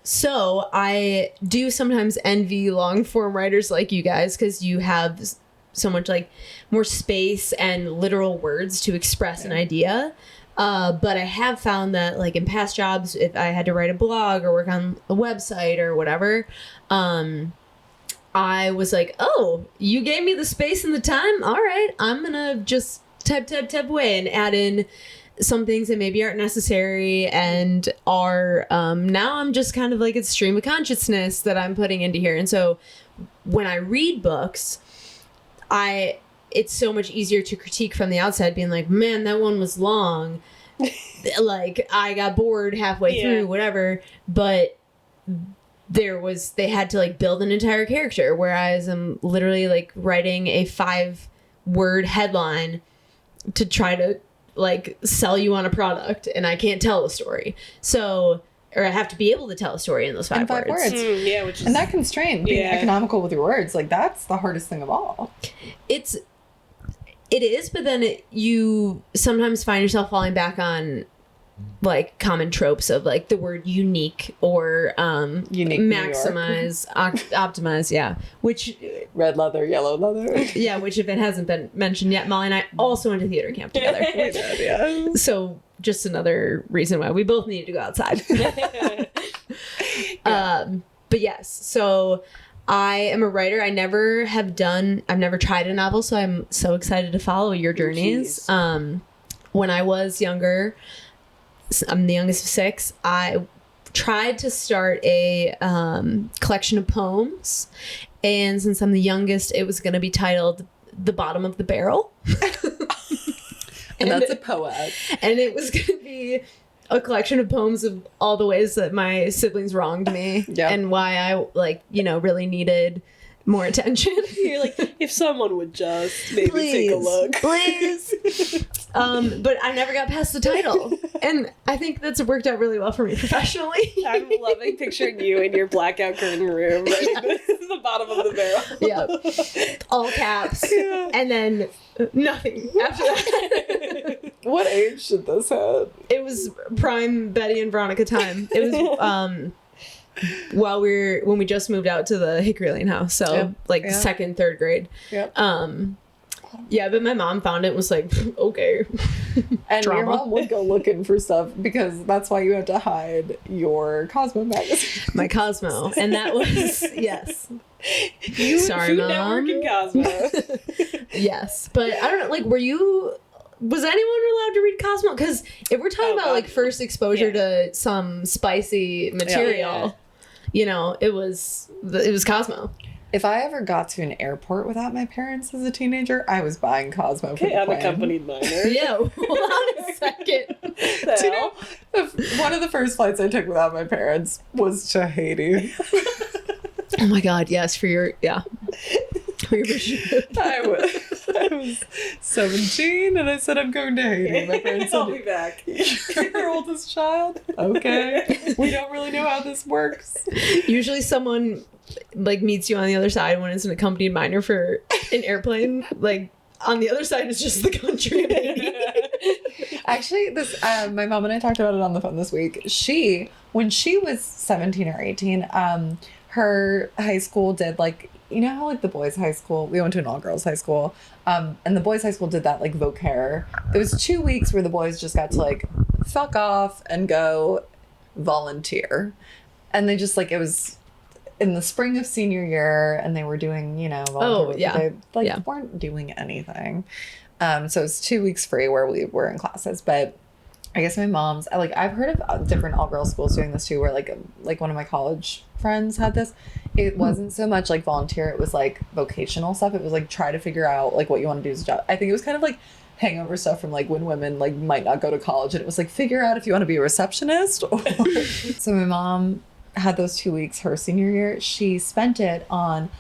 So I do sometimes envy long form writers like you guys because you have so much like more space and literal words to express an idea. But I have found that like in past jobs, if I had to write a blog or work on a website or whatever, I was like, oh, you gave me the space and the time. All right, I'm going to just type away and add in some things that maybe aren't necessary and are now I'm just kind of like a stream of consciousness that I'm putting into here. And so when I read books, it's so much easier to critique from the outside, being like, man, that one was long. Like I got bored halfway through, whatever. But they had to like build an entire character, whereas I'm literally like writing a 5-word headline to try to like sell you on a product, and I can't tell the story. So, or I have to be able to tell a story in those 5 words. Yeah, which is... And that constraint, being economical with your words, like that's the hardest thing of all. It is, but then you sometimes find yourself falling back on like common tropes of like the word unique or unique, maximize, optimize, which red leather, yellow leather. Which if it hasn't been mentioned yet, Molly and I also went to theater camp together. We did, yeah. So just another reason why we both needed to go outside. But yes, so I am a writer. I've never tried a novel, so I'm so excited to follow your journeys. When I was younger, I'm the youngest of 6, I tried to start a collection of poems, and since I'm the youngest, it was going to be titled The Bottom of the Barrel. And that's a poet. And it was going to be a collection of poems of all the ways that my siblings wronged me and why I really needed more attention. You're like, if someone would just maybe take a look. Please. But I never got past the title. And I think that's worked out really well for me professionally. I'm loving picturing you in your blackout curtain room, the bottom of the barrel. Yeah. All caps. Yeah. And then nothing after that. What age did this have? It was prime Betty and Veronica time. It was when we just moved out to the Hickory Lane house, so second, third grade. But my mom found it and was like, okay. And Drama. your mom would go looking for stuff because that's why you had to hide your Cosmo magazine. My Cosmo, and that was Sorry, Food Mom. Network and Cosmo. Yes, but I don't know. Was anyone allowed to read Cosmo? Because if we're talking about first exposure to some spicy material, it was Cosmo. If I ever got to an airport without my parents as a teenager, I was buying Cosmo for the plane. Unaccompanied minor. Yeah, hold on a second. Do you know, one of the first flights I took without my parents was to Haiti. Oh my God, yes, for your vision. I was 17 and I said I'm going to Haiti. My parents said, I'll be back. your oldest child? Okay. We don't really know how this works. Usually someone like meets you on the other side when it's an accompanied minor for an airplane. Like on the other side is just the country of Haiti. Actually, this my mom and I talked about it on the phone this week. When she was 17 or 18, her high school did like, you know how like the boys' high school, we went to an all-girls high school, and the boys' high school did that like vocare. It was 2 weeks where the boys just got to like fuck off and go volunteer. And they just like, it was in the spring of senior year and they were doing, you know, volunteer work, they weren't doing anything. So it was 2 weeks free where we were in classes. But I guess my mom's, like, I've heard of different all-girls schools doing this too, where like one of my college friends had this. It wasn't so much like volunteer, it was like vocational stuff. It was like try to figure out like what you want to do as a job. I think it was kind of like hangover stuff from like when women like might not go to college, and it was like figure out if you want to be a receptionist or so my mom had those 2 weeks her senior year. She spent it on,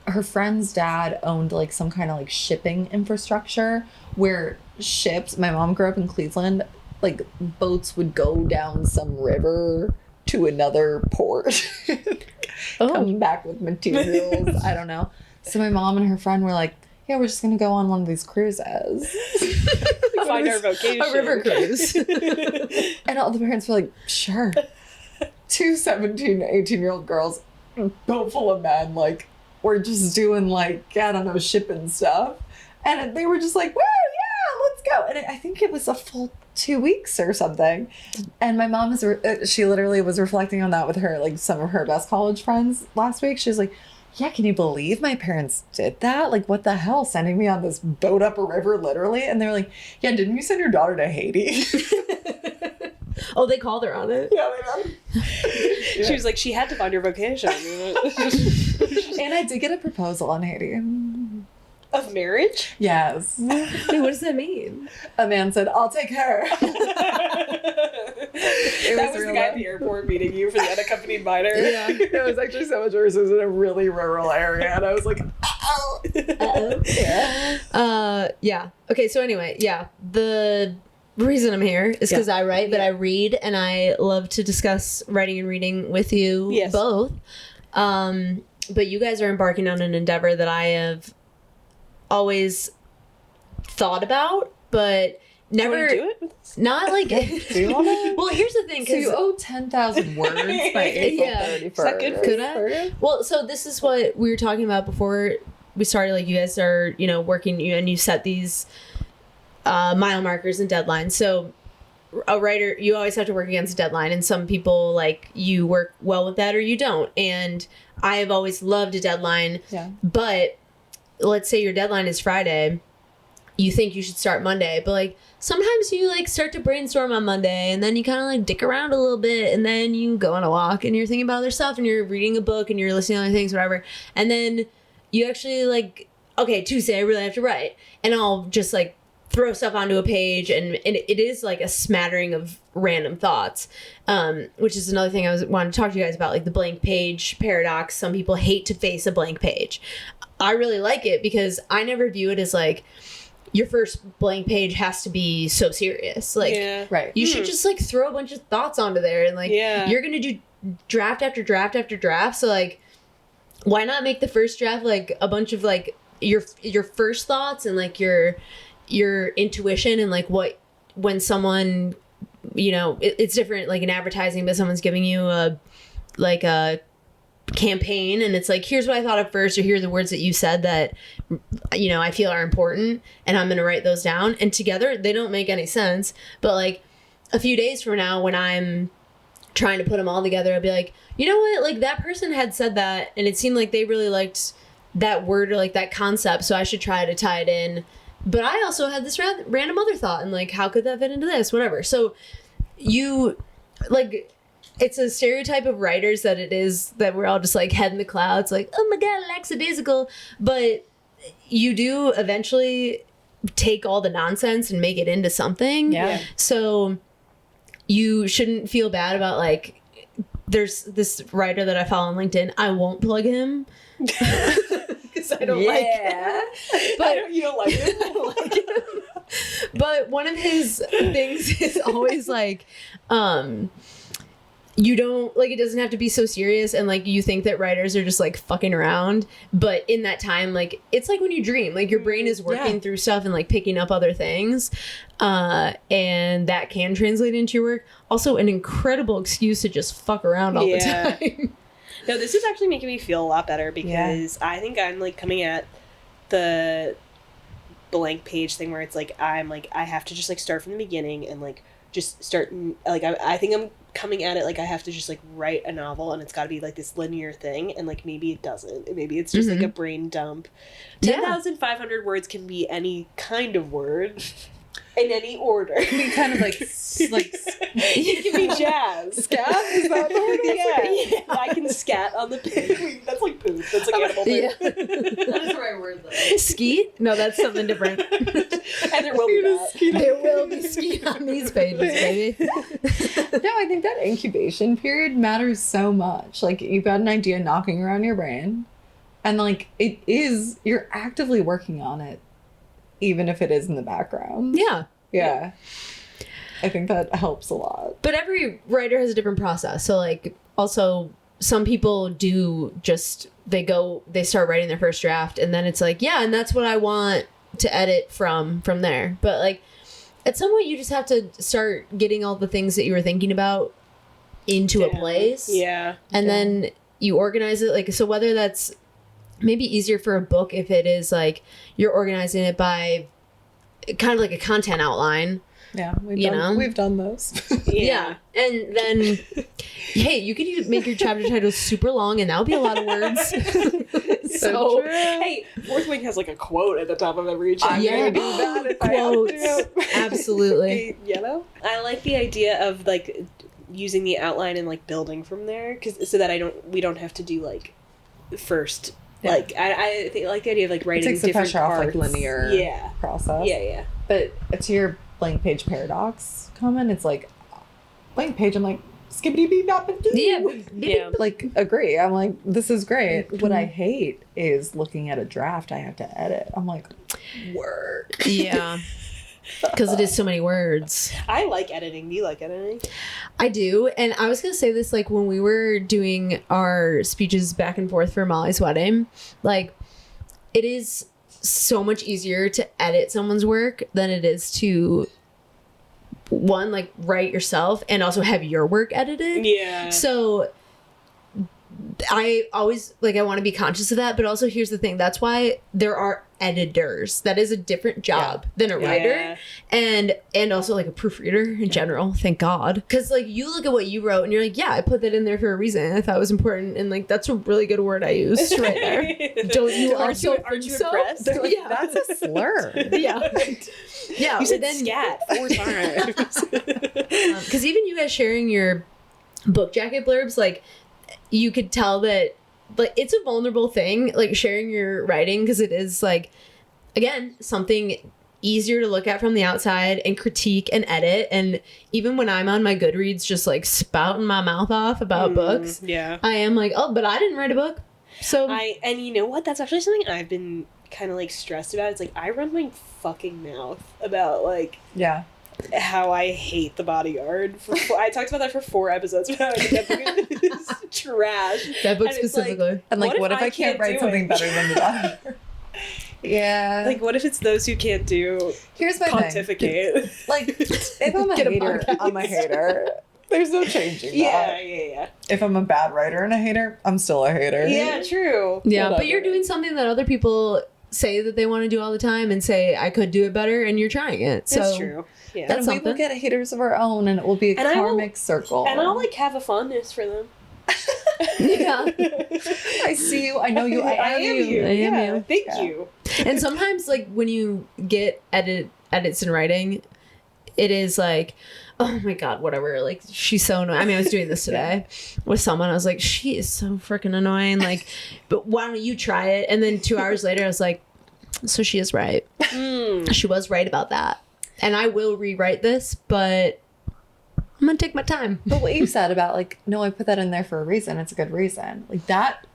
her friend's dad owned like some kind of like shipping infrastructure where ships, my mom grew up in Cleveland, like boats would go down some river to another port, come back with materials. I don't know. So my mom and her friend were like, yeah, we're just going to go on one of these cruises. Find our vocation. A river cruise. And all the parents were like, sure. 2 17, 18-year-old girls, boat full of men, like, were just doing like, I don't know, shipping stuff. And they were just like, woo, yeah, let's go. And I think it was a full 2 weeks or something. And my mom she literally was reflecting on that with her, like some of her best college friends last week. She was like, yeah, can you believe my parents did that? Like, what the hell, sending me on this boat up a river, literally? And they were like, yeah, didn't you send your daughter to Haiti? Oh, they called her on it? Yeah, they did. Yeah. She was like, she had to find her vocation. And I did get a proposal on Haiti. Of marriage? Yes. Wait, what does that mean? A man said, I'll take her. That was the guy at the airport meeting you for the unaccompanied minor. Yeah. It was actually so much worse. It was in a really rural area, and I was like, oh. Yeah. Okay, so anyway, yeah. The reason I'm here is because I write, but I read, and I love to discuss writing and reading with you both. But you guys are embarking on an endeavor that I have always thought about, but never do it. Not like Do you want to? well, here's the thing, So because you owe 10,000 words by April 31st. Is that good? Could I? Well, so this is what we were talking about before we started. Like, you guys are, you know, working, and you set these mile markers and deadlines. So a writer, you always have to work against a deadline, and some people, like, you work well with that or you don't. And I have always loved a deadline. Yeah. But let's say your deadline is Friday, you think you should start Monday, but like sometimes you like start to brainstorm on Monday, and then you kind of like dick around a little bit, and then you go on a walk and you're thinking about other stuff, and you're reading a book and you're listening to other things, whatever. And then you actually like, okay, Tuesday I really have to write, and I'll just like throw stuff onto a page, and it is like a smattering of random thoughts, which is another thing I wanted to talk to you guys about, like the blank page paradox. Some people hate to face a blank page. I really like it because I never view it as like your first blank page has to be so serious. Like, right. You should just like throw a bunch of thoughts onto there, and like you're gonna do draft after draft after draft. So like, why not make the first draft like a bunch of like your first thoughts and like your intuition, and like what, when someone, you know, it's different like in advertising, but someone's giving you a campaign, and it's like, here's what I thought of first, or here are the words that you said that, you know, I feel are important, and I'm gonna write those down. And together they don't make any sense, but like a few days from now when I'm trying to put them all together, I'll be like, you know what, like that person had said that, and it seemed like they really liked that word or like that concept, so I should try to tie it in. But I also had this random other thought, and like, how could that fit into this, whatever. So you like, it's a stereotype of writers that it is that we're all just like head in the clouds, like, oh my god, lackadaisical. But you do eventually take all the nonsense and make it into something. Yeah. So you shouldn't feel bad about like there's this writer that I follow on LinkedIn. I won't plug him because I don't like him. But you don't like him? I don't like him. But one of his things is always like, you don't like, it doesn't have to be so serious, and like you think that writers are just like fucking around, but in that time, like it's like when you dream, like your brain is working through stuff and like picking up other things, and that can translate into your work. Also an incredible excuse to just fuck around all the time. No, this is actually making me feel a lot better because I think I'm like coming at the blank page thing where it's like I'm like I have to just like start from the beginning and like just start like I think I'm coming at it like I have to just like write a novel and it's got to be like this linear thing, and like maybe it doesn't. Maybe it's just like a brain dump. 10,500 words can be any kind of word in any order. It can be kind of like it can be jazz. Scat? Is that the word? Yeah. I can scat on the pig. That's like poop. That's like animal poop. Yeah. That is the right word though. Skeet? No, that's something different. And there will be that. There will be skeet on these pages, baby. No, I think that incubation period matters so much. Like, you've got an idea knocking around your brain, and like you're actively working on it, even if it is in the background. Yeah. I think that helps a lot. But every writer has a different process. So like also some people do just they start writing their first draft and then it's like, yeah, and that's what I want to edit from there. But like at some point you just have to start getting all the things that you were thinking about into a place. Yeah. And then you organize it, like, so whether that's maybe easier for a book if it is like you're organizing it by kind of like a content outline. Yeah, we've done those. Yeah. And then, hey, you could make your chapter titles super long, and that would be a lot of words. so true. Hey, Fourth Wing has like a quote at the top of every chapter. I'm gonna do that if quotes. I have to. Absolutely. I like the idea of like using the outline and like building from there, so that we don't have to do like first. Yeah. Like I think I like the idea of like writing it takes the different pressure parts. off like linear process. Yeah. But to your blank page paradox comment, it's like blank page. I'm like skibbity beep bop. Yeah. Like agree. I'm like this is great. What I hate is looking at a draft I have to edit. I'm like work. Yeah. Because it is so many words. I like editing. Do you like editing? I do. And I was going to say this, like, when we were doing our speeches back and forth for Molly's wedding, like, it is so much easier to edit someone's work than it is to, one, like, write yourself and also have your work edited. Yeah. So I always, like, I want to be conscious of that. But also, here's the thing. That's why there are editors. That is a different job than a writer. And also, like, a proofreader in general. Thank God. Because, like, you look at what you wrote and you're like, yeah, I put that in there for a reason. I thought it was important. And, like, that's a really good word I used right there. Don't you also aren't you so? impressed? Like, that's a slur. Yeah. Yeah. You said then, scat 4 times. Because even you guys sharing your book jacket blurbs, like, you could tell that, like, it's a vulnerable thing, like, sharing your writing, because it is, like, again, something easier to look at from the outside and critique and edit. And even when I'm on my Goodreads just, like, spouting my mouth off about books, I am like, oh, but I didn't write a book. So and you know what? That's actually something I've been kind of, like, stressed about. It's like, I run my fucking mouth about, like... Yeah. How I hate The Bodyguard. I talked about that for 4 episodes. About that book is trash. That book specifically. Like, and like, what if I can't write something better than The Bodyguard? Yeah. Like, what if it's those who can't do Here's my pontificate? Thing. Like, if I'm a hater, I'm a hater. There's no changing that. Yeah. If I'm a bad writer and a hater, I'm still a hater. Yeah, true. Yeah, but you're doing something that other people say that they want to do all the time and say, I could do it better, and you're trying it. So that's true. Yeah. And we will get haters of our own, and it will be a karmic circle. And I'll, like, have a fondness for them. Yeah. I see you. I know you. I am you. I am you. Thank you. And sometimes, like, when you get edits in writing, it is like, oh my God, whatever. Like, she's so annoying. I mean, I was doing this today with someone. I was like, she is so freaking annoying. Like, but why don't you try it? And then 2 hours later, I was like, so she is right. She was right about that. And I will rewrite this, but I'm gonna take my time. But what you said about like, no, I put that in there for a reason. It's a good reason. Like that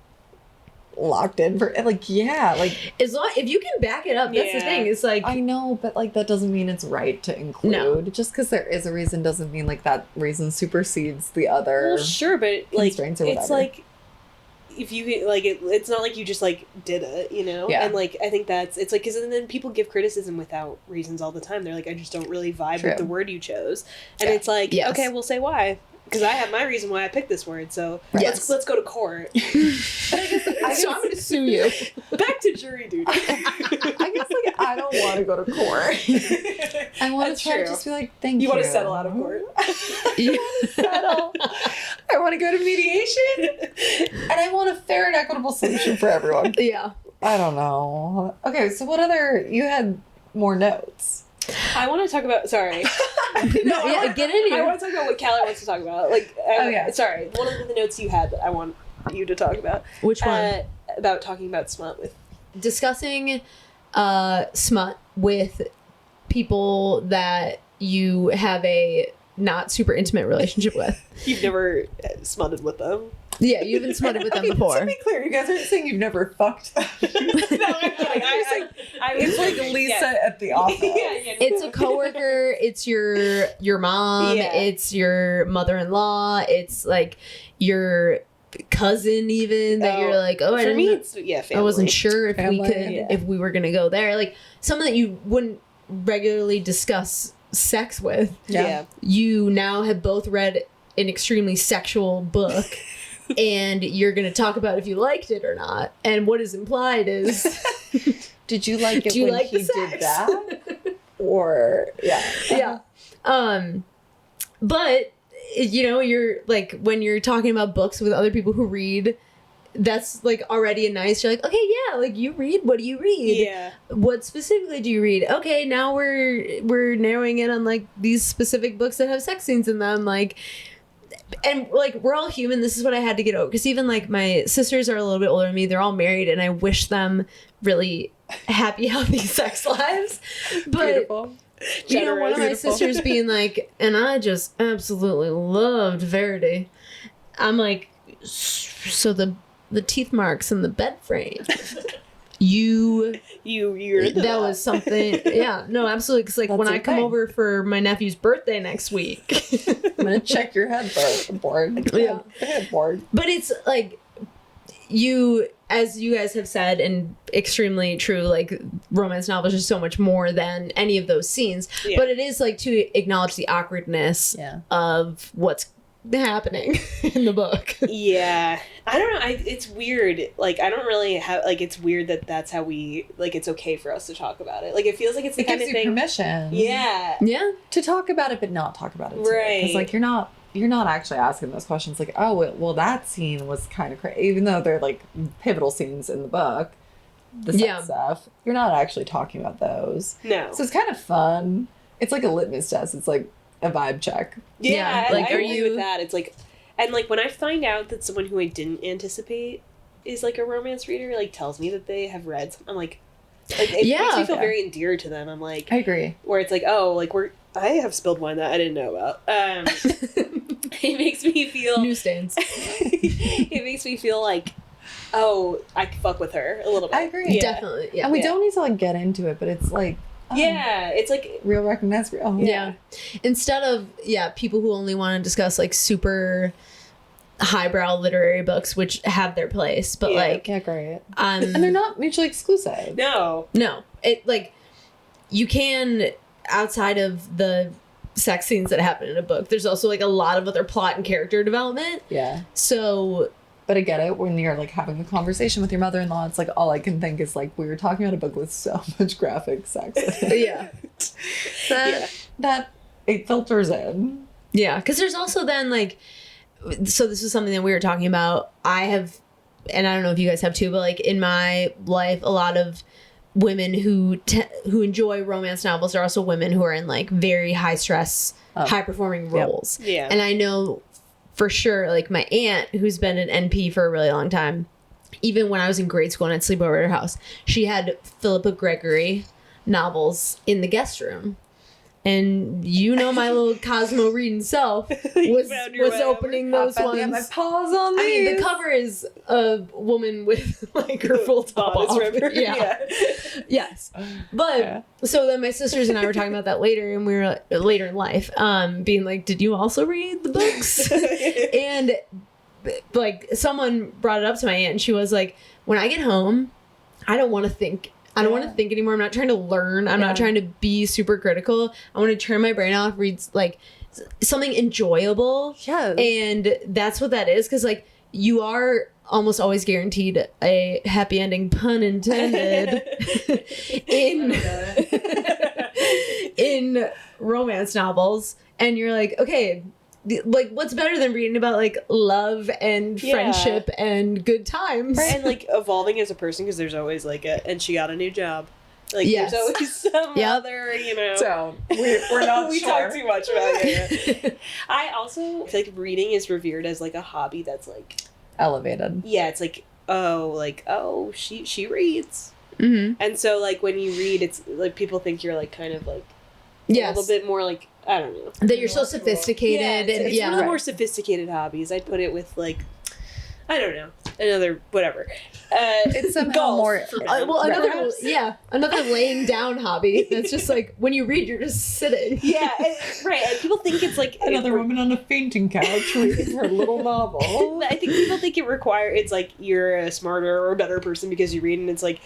locked in for like, yeah, like As long if you can back it up, that's the Yeah. thing. It's like I know, but like that doesn't mean it's right to include. No. Just because there is a reason doesn't mean like that reason supersedes the other. Well, sure, but like constraints or it's whatever. like if you like it's not like you just like did it, you know. Yeah. And like I think it's like because then people give criticism without reasons all the time. They're like, I just don't really vibe True. with the word you chose, and Yeah. it's like, Yes. okay, we'll say why. Because I have my reason why I picked this word, so Yes. let's go to court. so I'm gonna sue you. Back to jury duty. I guess like I don't want to go to court. I want That's to try true. to just be like, thank you. You want to settle out of court. Settle. I want to go to mediation, and I want a fair and equitable solution for everyone. Yeah. I don't know. Okay, so what other? You had more notes. I want to talk about. Sorry. No, yeah, get in I here. want to talk about what Kalee wants to talk about. Like, yeah. Sorry, one of the notes you had that I want you to talk about. Which one? About talking about smut with. Discussing smut with people that you have a not super intimate relationship with. You've never smutted with them. Yeah, you haven't smutted with them before. To be clear, you guys aren't saying you've never fucked. No, I'm kidding. It's like Lisa at the office. Yeah. It's a coworker, it's your mom, Yeah. it's your mother-in-law, it's like your cousin even that you're like, oh, for me, it's family. I wasn't sure if we Family, could yeah. if we were gonna go there. Like someone that you wouldn't regularly discuss sex with. Yeah. You now have both read an extremely sexual book and you're going to talk about if you liked it or not. And what is implied is Did you like it do you when like he the sex? did that? Or yeah. Yeah. But you know, you're like when you're talking about books with other people who read, that's like already a nice, you're like, okay, yeah, like you read, what do you read? Yeah. What specifically do you read? Okay, now we're narrowing in on like these specific books that have sex scenes in them, like, and like we're all human. This is what I had to get over because even like my sisters are a little bit older than me. They're all married, and I wish them really happy, healthy sex lives. But Beautiful. you know, one of my Beautiful. sisters being like, and I just absolutely loved Verity. I'm like, so the teeth marks in the bed frame. You're That was something. Yeah, no, absolutely. Because like That's when I your come thing. over for my nephew's birthday next week, I'm gonna check your headboard. Yeah. Headboard. but it's like you, as you guys have said, and extremely true. Like romance novels are so much more than any of those scenes. Yeah. But it is like to acknowledge the awkwardness Yeah. of what's happening in the book. Yeah, I don't know. It's weird. Like, I don't really have. Like, it's weird that that's how we. Like, it's okay for us to talk about it. Like, it feels like it's the It kind gives of you thing. permission. Yeah. Yeah. To talk about it, but not talk about it. Right. Because like you're not actually asking those questions. Like, oh, well, that scene was kind of crazy, even though they're like pivotal scenes in the book. The sex Yeah. stuff. You're not actually talking about those. No. So it's kind of fun. It's like a litmus test. It's like a vibe check. Yeah. Yeah, like, I are agree you- with that? It's like, and like when I find out that someone who I didn't anticipate is like a romance reader, like tells me that they have read. I'm like it makes Yeah. me feel Yeah. very endeared to them. I'm like, I agree. where it's like, oh, like I have spilled wine that I didn't know about. It makes me feel. Newsstands. It makes me feel like, oh, I could fuck with her a little bit. I agree. Yeah. Definitely. Yeah. And we Yeah. don't need to like get into it, but it's like Yeah, it's like real recognize real. Yeah. Instead of, people who only want to discuss like super highbrow literary books, which have their place, but Yeah. like, Yeah, great. And they're not mutually exclusive. no. no, it like, you can, outside of the sex scenes that happen in a book, there's also like a lot of other plot and character development. Yeah. So, But I get it when you're like having a conversation with your mother-in-law. It's like all I can think is like we were talking about a book with so much graphic sex. yeah. That it filters in. Yeah, because there's also then like, so this is something that we were talking about. I have, and I don't know if you guys have too, but like in my life, a lot of women who enjoy romance novels are also women who are in like very high stress, high performing roles. Yeah. And I know for sure, like my aunt, who's been an NP for a really long time, even when I was in grade school and I'd sleep over at her house, she had Philippa Gregory novels in the guest room. And my little Cosmo reading self was opening those ones. My paws on these. I mean, the cover is a woman with like her full top off. Yeah. Yes. But so then my sisters and I were talking about that later, and we were later in life, being like, "Did you also read the books?" And like someone brought it up to my aunt, and she was like, "When I get home, I don't want to think." I don't want to think anymore. I'm not trying to learn. I'm not trying to be super critical. I want to turn my brain off, read like something enjoyable. Yes. And that's what that is. Because like you are almost always guaranteed a happy ending, pun intended, in romance novels. And you're like, okay, like what's better than reading about like love and friendship and good times, right? And like evolving as a person, because there's always like and she got a new job, like there's always some other, So we're not we sure. talk too much about it. I also feel like reading is revered as like a hobby that's like elevated. It's like she reads, and so like when you read, it's like people think you're like kind of like a little bit more like, I don't know. That you're so sophisticated. It's one of the more sophisticated hobbies. I'd put it with, like, I don't know, another, whatever. It's somehow more... another laying down hobby. That's just like, when you read, you're just sitting. Yeah, right. And people think it's like... Another woman on a fainting couch reading her little novel. I think people think it's like, you're a smarter or better person because you read, and it's like...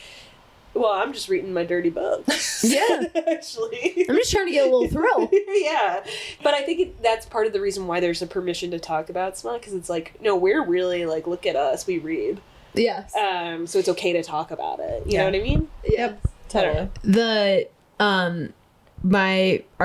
Well, I'm just reading my dirty books. Yeah. Actually. I'm just trying to get a little thrill. Yeah. But I think that's part of the reason why there's a permission to talk about smut, because it's like, no, we're really, like, look at us, we read. Yes. So it's okay to talk about it. You know what I mean? Yep. Totally. Our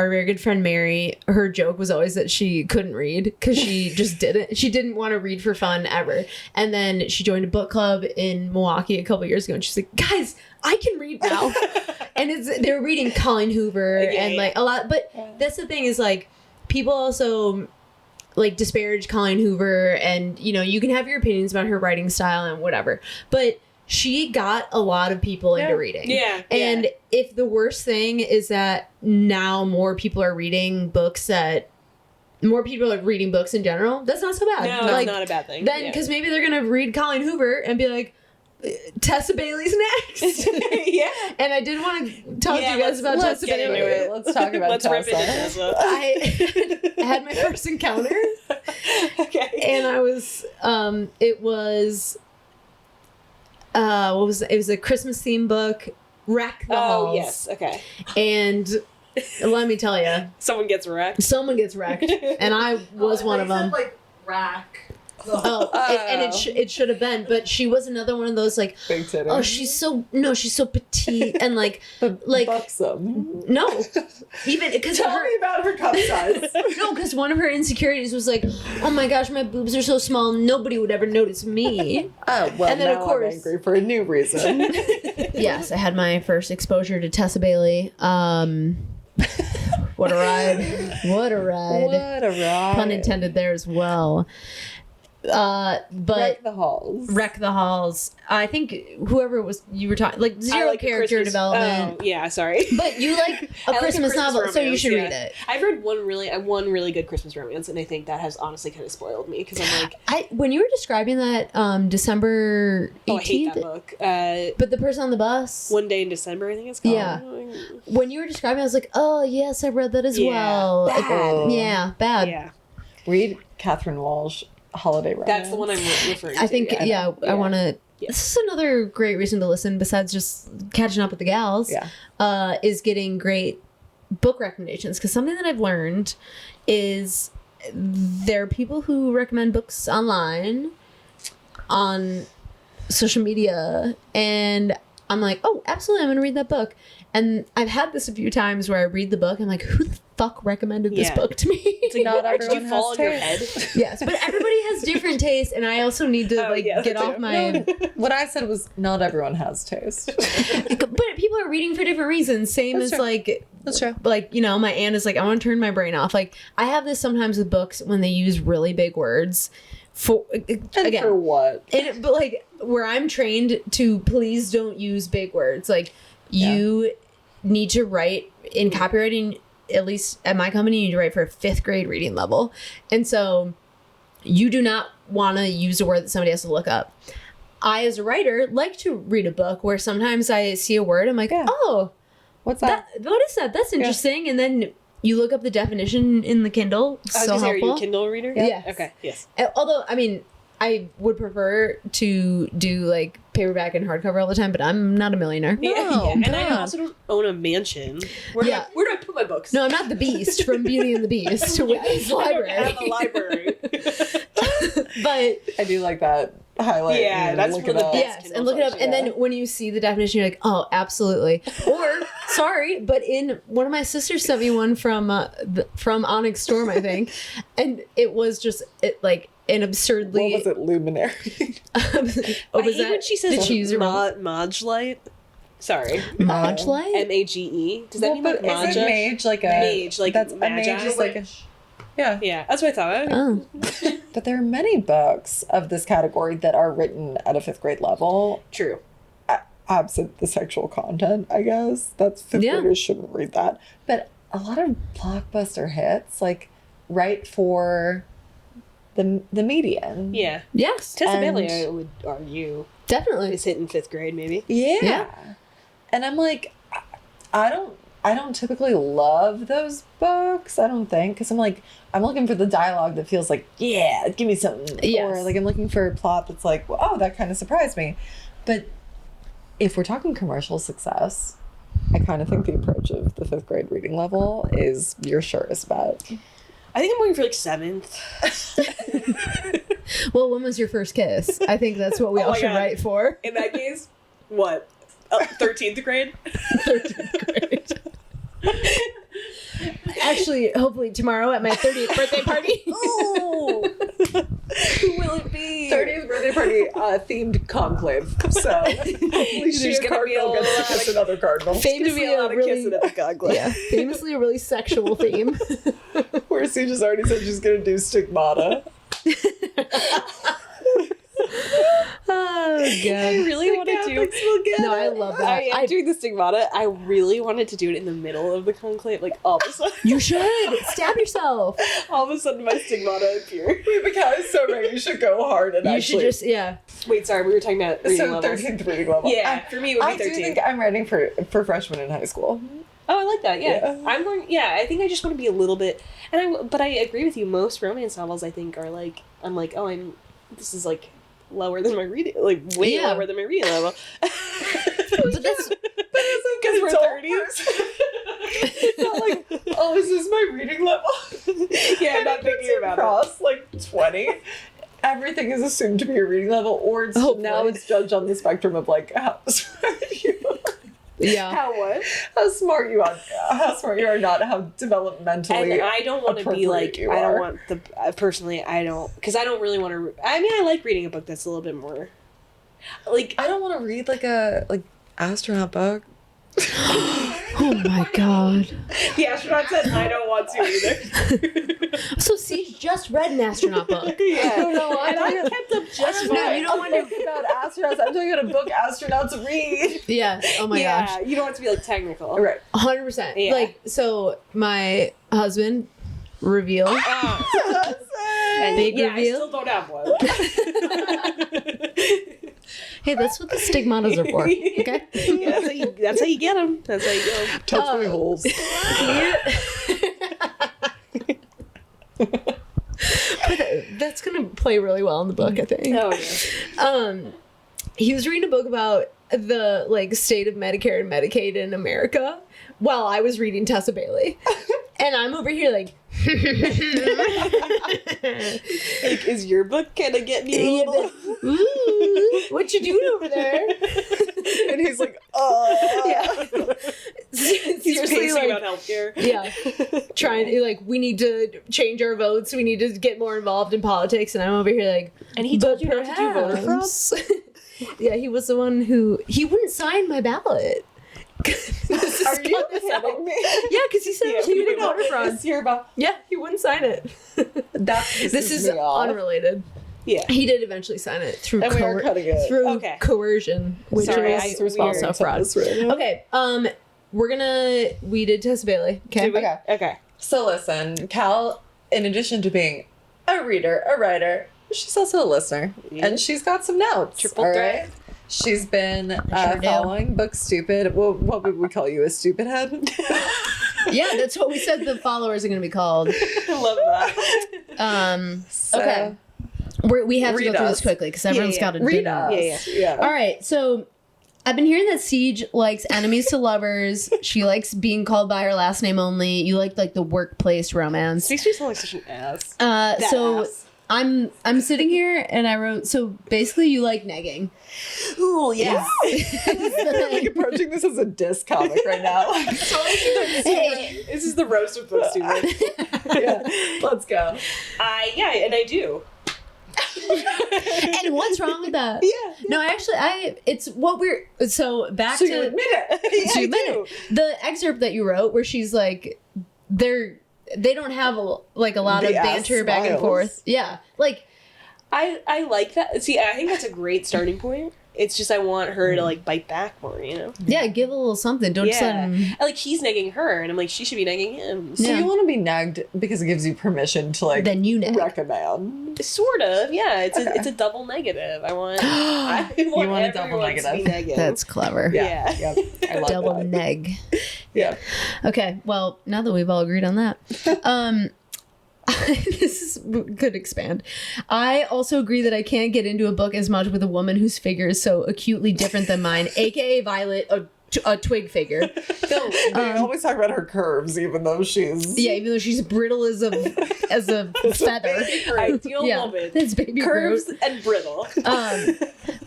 very good friend Mary, her joke was always that she couldn't read because she just didn't want to read for fun ever. And then she joined a book club in Milwaukee a couple years ago, and she's like, guys, I can read now. And they were reading Colleen Hoover and like a lot, but that's the thing is like people also like disparage Colleen Hoover, and you can have your opinions about her writing style and whatever, but she got a lot of people into reading. Yeah. And if the worst thing is that now more people are reading books in general, that's not so bad. No, like, it's not a bad thing. Then, because maybe they're going to read Colleen Hoover and be like, Tessa Bailey's next. Yeah. And I did want to talk to you guys about Tessa Bailey. Let's talk about Let's rip into Tessa. I had my first encounter. Okay. And I was, it was a Christmas themed book, Wreck the Halls. Oh, yes. Okay. And let me tell you, someone gets wrecked. And I was one of them. Like rack. It should have been, but she was another one of those like, big titties. Oh, she's so petite and like buxom. No, even because tell me about her cup size. No, because one of her insecurities was like, oh my gosh, my boobs are so small, nobody would ever notice me. Oh well, and then now of course I'm angry for a new reason. Yes, I had my first exposure to Tessa Bailey. What a ride! What a ride! Pun intended there as well. But Wreck the Halls. I think whoever it was you were talking like zero like character development. Oh, yeah, sorry. But you like a Christmas novel, romance, so you should read it. I've read one really good Christmas romance, and I think that has honestly kind of spoiled me because I'm like, when you were describing that December 18th, I hate that book. But the person on the bus, One Day in December, I think it's called. Yeah. When you were describing, I was like, oh yes, I read that as well. Bad. Bad. Yeah. Read Catherine Walsh. Holiday romance. That's the one I'm referring to. I think, I want to... This is another great reason to listen, besides just catching up with the gals, is getting great book recommendations. Because something that I've learned is there are people who recommend books online, on social media, and I'm like, oh, absolutely, I'm going to read that book. And I've had this a few times where I read the book, and I'm like, who the fuck recommended this book to me? It's like, not everyone has fall on your head. Yes, but everybody has different taste, and I also need to get off my... What I said was, not everyone has taste. But people are reading for different reasons. Same as like... That's true. Like, my aunt is like, I want to turn my brain off. Like, I have this sometimes with books when they use really big words. For what? But like, where I'm trained to please don't use big words. Like, you need to write in copywriting at least at my company, you need to write for a 5th grade reading level. And so you do not want to use a word that somebody has to look up. I, as a writer, like to read a book where sometimes I see a word, I'm like, oh, what's that? What is that? That's interesting. And then you look up the definition in the Kindle. I was So gonna say, are helpful. you a Kindle reader? Yes. Okay. Yes. Although, I mean, I would prefer to do like paperback and hardcover all the time, but I'm not a millionaire. Yeah. And I God. also don't own a mansion. Where do I put my books? No, I'm not the Beast from Beauty and the Beast with his library. I have a library. But I do like that highlight. Yeah, and that's look one it of the up. best. yes, Kindle and look it up, function. and then when you see the definition, you're like, oh, absolutely. Or sorry, but in one of my sisters sent me one from Onyx Storm, I think, and it was just like an absurdly. What was it? Luminary. Oh, was I hate when she says the cheese Modulite. Sorry. Modulite? MAGE. Does that mean like but Maja? isn't mage like a Mage, like that's Magi? a mage is like a yeah. Yeah, that's what I thought. Oh, But there are many books of this category that are written at a 5th grade level, True. absent the sexual content. I guess that's 5th Yeah. graders shouldn't read that. But a lot of blockbuster hits like write for the median. Yeah. yes, Tessa And- Bailey, I would argue, definitely. is hit in 5th grade, maybe. Yeah. Yeah. And I'm like, I don't typically love those books. I don't think, because I'm like, I'm looking for the dialogue that feels like, yeah, give me something. Yes. Or like I'm looking for a plot that's like, well, oh, that kind of surprised me. But if we're talking commercial success, I kind of think the approach of the 5th grade reading level is your surest bet. I think I'm going for like 7th. Well, when was your first kiss? I think that's what we all my should God. write for. In that case, what? 13th grade? 13th grade. Actually, hopefully tomorrow at my 30th birthday party. Oh! Who will it be? 30th birthday party themed conclave. So hopefully There's gonna be a lot gets to of- kiss another cardinal. There's gonna be a lot of kissing at the conclave. Yeah, famously a really sexual theme. Where Siege's already said she's gonna do stigmata. Oh I god. really want to do. No, I love that. I am doing the stigmata. I really wanted to do it in the middle of the conclave. Like all of a sudden, You should stab yourself. all of a sudden, my stigmata appeared. Wait, but Kat is so right. You should go hard and You actually. should just Wait, sorry, we were talking about reading so levels. 13th reading level. Yeah, for me it would be I do 13. think I'm writing for freshmen in high school. Oh, I like that. Yeah. Yeah. I'm going. Yeah, I think I just want to be a little bit. But I agree with you. Most romance novels, I think, are like I'm like, oh, this is like lower than my reading, like way Yeah. lower than my reading level. But that's Because we're 30. It's not like, oh, is this my reading level? Yeah, I'm not thinking about it. Cross like 20. Everything is assumed to be a reading level, or it's Hopefully. now it's judged on the spectrum of like how smart you are. yeah. How what? How smart you are, not how developmentally. And I don't want to be appropriate like you I don't are. want the personally I don't because I don't really want to. I mean, I like reading a book that's a little bit more like I don't want to read like a astronaut book. Oh my god. the astronaut said I don't want to either. So Siege just read an astronaut book. Yeah, No, and I kept up just No, fine. you don't want to. about astronauts. I'm talking about a book astronauts read. Yeah. Oh my gosh. You don't want to be like technical. Right. 100%. Yeah. Like, so my husband, reveal. And Big yeah, reveal. I still don't have one. Hey, that's what the stigmatas are for. Okay. Yeah, that's how you get them. That's how you get them. Touch my holes. But that's gonna play really well in the book, I think. Oh yeah. He was reading a book about the like state of Medicare and Medicaid in America while I was reading Tessa Bailey. And I'm over here like Like, is your book gonna get me a little? ooh, what you doing over there? And he's like, Yeah. He's Seriously, pacing like, about healthcare. yeah, trying to like we need to change our votes. We need to get more involved in politics, and I'm over here like. And he told you not to do voter fraud? perhaps- Yeah, he was the one who he wouldn't sign my ballot. Are you kidding me? Yeah, because he said Yeah, it was committing people voter fraud. This year about Yeah, he wouldn't sign it. This is me off. unrelated. Yeah. He did eventually sign it through And we are cutting it. through Okay. coercion, which Sorry, is we're also fraud. Right now. Okay, we did Tessa Bailey. Okay. Did we? Okay. Okay. So listen, Cal, in addition to being a reader, a writer, she's also a listener. Yeah. And she's got some notes. Triple all threat. right? She's been I sure do. following Book Stupid. Well, what would we call you, a stupid head? Yeah, that's what we said the followers are going to be called. I love that. So, Okay. We have to go read through us. this quickly because everyone's yeah. got to Read do us. that. Yeah. All right, so I've been hearing that Siege likes enemies to lovers. She likes being called by her last name only. You like the workplace romance. Makes me sound like such an ass. So ass. I'm sitting here and I wrote. So basically, you like negging. Ooh, yeah. I'm like approaching this as a diss comic right now. Hey. This is the roast of Book Stupid. Yeah, let's go. Yeah, and I do. And what's wrong with that? Yeah. No, it's what we're so back So to you admit it. so I you admit do. it. The excerpt that you wrote where she's like they don't have a lot The of ass banter back and smiles. forth. Yeah. Like I like that. See, I think that's a great starting point. It's just I want her to like bite back more, you know? yeah, give a little something. Don't just let Yeah. him Like he's negging her, and I'm like, she should be negging him. So Yeah. you want to be nagged because it gives you permission to like then you neg. recommend. Sort of, yeah. It's a double negative. I want want a double everyone to be negative. negging. That's clever. Yeah. Yep. I love Double that. neg. Yeah. Okay, well, now that we've all agreed on that, could expand. I also agree that I can't get into a book as much with a woman whose figure is so acutely different than mine, aka Violet, a twig figure. No, they always talk about her curves, even though she's Yeah, even though she's brittle as a feather. Ideal Yeah, woman. it's baby Curves Groot. and brittle.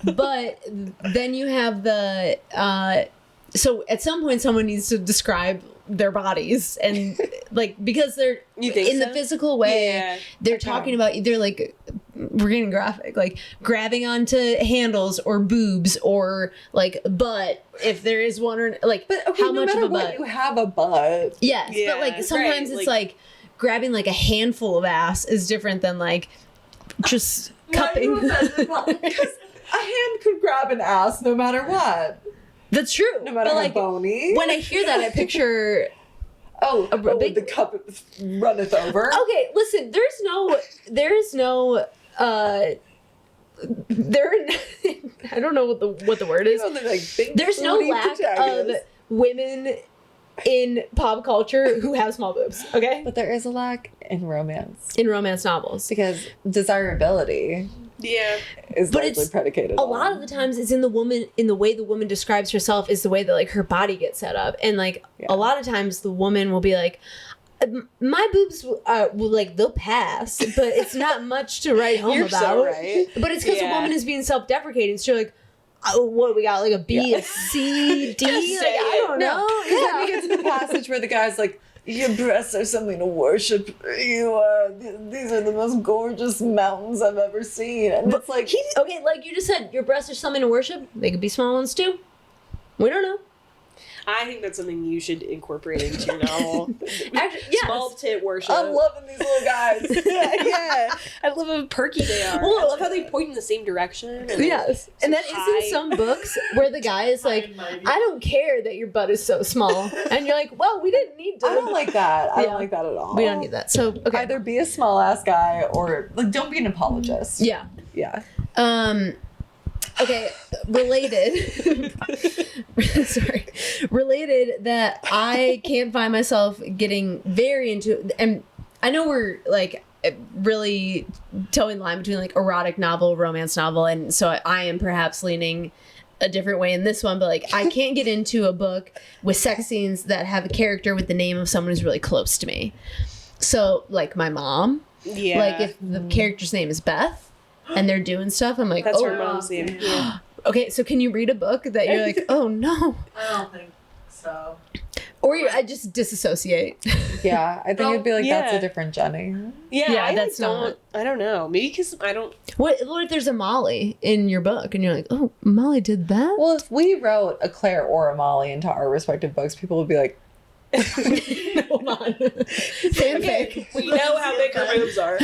But then you have the so at some point someone needs to describe their bodies and like because they're You think in the so? physical way Yeah. they're talking about either like we're getting graphic like grabbing onto handles or boobs or like butt if there is one or like But okay, how no much matter of a what, butt you have a butt. yes Yeah, but like sometimes right, it's like- like grabbing like a handful of ass is different than like just cupping. Because a hand could grab an ass no matter what. That's true. No matter but how like bony. when I hear that, I picture. Big... the cup runneth over. Okay, listen. There is no. There. I don't know what the word is. You know, they're like big There's no booty lack of protagonist. women in pop culture who have small boobs. Okay, But there is a lack in romance. in romance novels. Because desirability Yeah. is But largely it's predicated A on. lot of the times it's in the way the woman describes herself is the way that like her body gets set up, and like a lot of times the woman will be like, my boobs will like they'll pass, but it's not much to write home You're about. so right. But it's because the Yeah. woman is being self-deprecating. So you're like, oh, what we got like a B, a C, D. Like, say I it. don't No, know. then you get to the passage where the guy's like, your breasts are something to worship. These are the most gorgeous mountains I've ever seen. And it's like, Okay, like you just said, your breasts are something to worship. They could be small ones too. We don't know. I think that's something you should incorporate into your novel. Actually, yes. Small tit worship. I'm loving these little guys. Yeah. I love how perky they are. Well, I love how they point in the same direction. And Yes. And that is high. in some books where the guy is like, I don't care that your butt is so small. And you're like, well, we didn't need to. I don't like that. I Yeah. don't like that at all. We don't need that. So, okay. Either be a small ass guy or like don't be an apologist. Yeah. Yeah. Okay, related. Sorry. Related that I can't find myself getting very into, and I know we're like really towing the line between like erotic novel, romance novel, and so I am perhaps leaning a different way in this one, but like I can't get into a book with sex scenes that have a character with the name of someone who's really close to me. So like my mom, Yeah. like if the character's name is Beth and they're doing stuff, I'm like, That's oh, her mom's name. Yeah. okay, so can you read a book that you're like, oh no, I don't think so. or I just disassociate? Yeah. I think it'd be like that's yeah. a different Jenny. Yeah, Yeah, I that's don't. I don't know. Maybe because I don't. What if there's a Molly in your book and you're like, oh, Molly did that? Well, if we wrote a Claire or a Molly into our respective books, people would be like, Hold on, fanfic. We know how big her boobs are.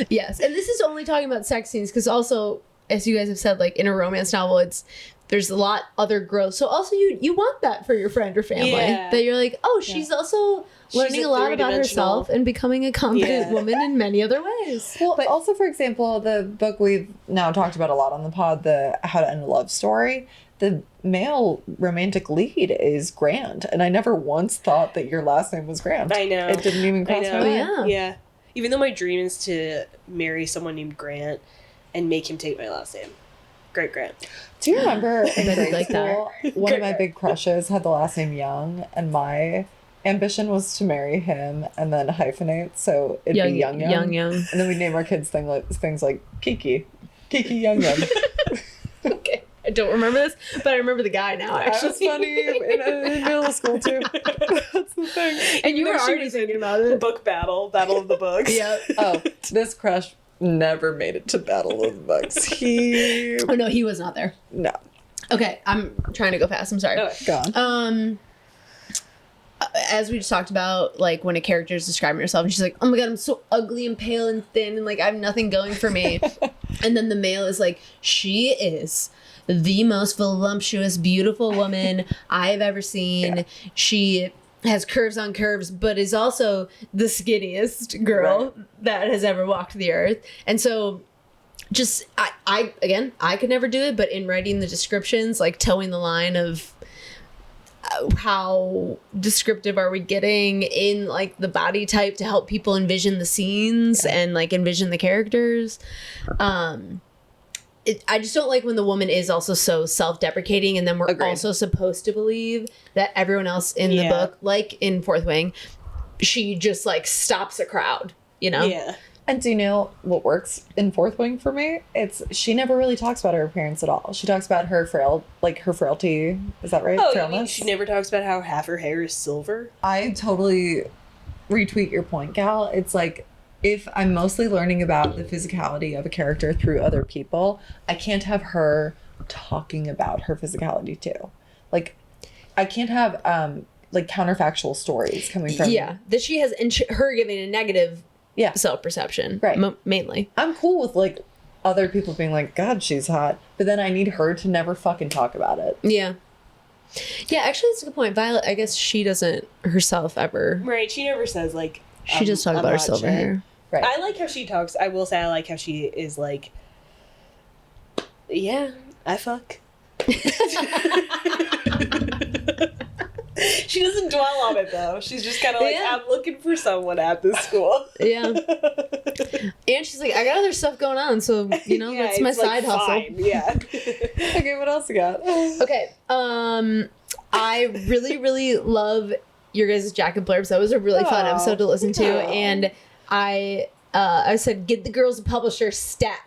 Yes, and this is only talking about sex scenes because also, as you guys have said, like in a romance novel, it's there's a lot other growth. So also you want that for your friend or family. Yeah. That you're like, oh, she's also learning a lot about herself and becoming a competent woman in many other ways. Well, but also, for example, the book we've now talked about a lot on the pod, the How to End a Love Story, the male romantic lead is Grant. And I never once thought that your last name was Grant. I know. It didn't even cross my mind. Yeah. Even though my dream is to marry someone named Grant and make him take my last name. Great Grant. Do you remember in grade like school, one of my big crushes had the last name Young, and my ambition was to marry him and then hyphenate, so it'd be Young. And then we'd name our kids things like Kiki Young. Okay. I don't remember this, but I remember the guy now, actually. That was funny in middle school, too. That's the thing. And you were already thinking about it. Book battle of the books. Yep. Oh, this crush never made it to Battle of the Books. Oh, no, he was not there. No. Okay, I'm trying to go fast. I'm sorry. Okay. Go on. As we just talked about, like, when a character is describing herself, and she's like, oh my god, I'm so ugly and pale and thin, and, like, I have nothing going for me. And then the male is like, she is the most voluptuous, beautiful woman I've ever seen. Yeah. She has curves on curves, but is also the skinniest girl that has ever walked the earth. And so just, I could never do it, but in writing the descriptions, like towing the line of how descriptive are we getting in like the body type to help people envision the scenes and like envision the characters. I just don't like when the woman is also so self-deprecating, and then we're also supposed to believe that everyone else in the book, like in Fourth Wing, she just like stops a crowd, you know? Yeah. And do you know what works in Fourth Wing for me? It's she never really talks about her appearance at all. She talks about her frailty. Is that right? Oh, you mean she never talks about how half her hair is silver? I totally retweet your point, Gal. It's like, if I'm mostly learning about the physicality of a character through other people, I can't have her talking about her physicality too. Like, I can't have like counterfactual stories coming from that she has her giving a negative self-perception, right? Mainly, I'm cool with like other people being like, God, she's hot, but then I need her to never fucking talk about it. Yeah, actually, that's a good point. Violet, I guess she doesn't herself ever. Right, she never says like. She just talks about her silver hair. Right. I like how she talks. I will say I like how she is like, yeah, I fuck. She doesn't dwell on it though. She's just kind of like, I'm looking for someone at this school. Yeah. And she's like, I got other stuff going on, so you know, that's my side hustle. Fine. Yeah. Okay, what else you got? Okay. I really, really love your guys' Jacket Blurbs. That was a really fun episode to listen to, and I said, get the girls a publisher stat.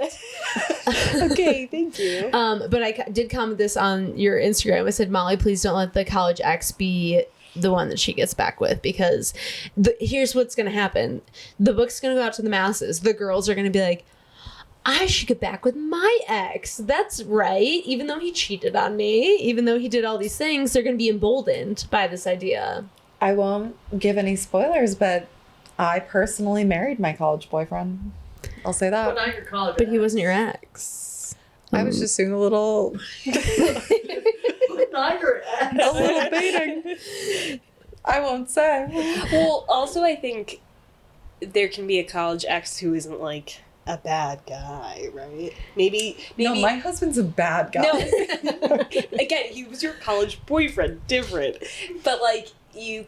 Okay, thank you. But I did comment this on your Instagram. I said, Molly, please don't let the college ex be the one that she gets back with, because here's what's going to happen. The book's going to go out to the masses. The girls are going to be like, I should get back with my ex. That's right. Even though he cheated on me, even though he did all these things, they're going to be emboldened by this idea. I won't give any spoilers, but I personally married my college boyfriend. I'll say that. But not your college. But he wasn't your ex. I was just doing a little... Not your ex. A little baiting. I won't say. Well, also I think there can be a college ex who isn't like a bad guy, right? Maybe No, my husband's a bad guy. No. Again, he was your college boyfriend, different. But like you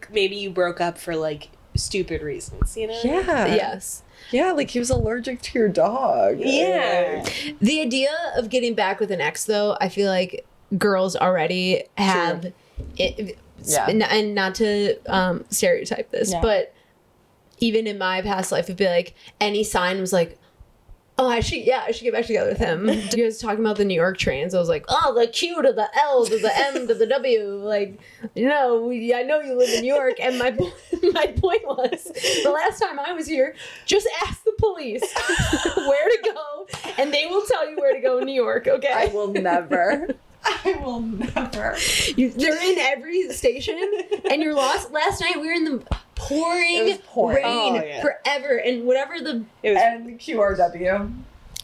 broke up for like stupid reasons, you know? Yeah. Yes. Yeah, like he was allergic to your dog. Yeah. The idea of getting back with an ex, though, I feel like girls already have it. Yeah. And not to stereotype this, but even in my past life, it'd be like any sign was like, oh, I should get back together with him. You guys talking about the New York trains. I was like, oh, the Q to the L to the M to the W. Like, you know, I know you live in New York. And my point was, the last time I was here, just ask the police where to go, and they will tell you where to go in New York, okay? I will never. They're in every station, and you're lost. Last night we were in the pouring rain forever, and whatever the and QRW.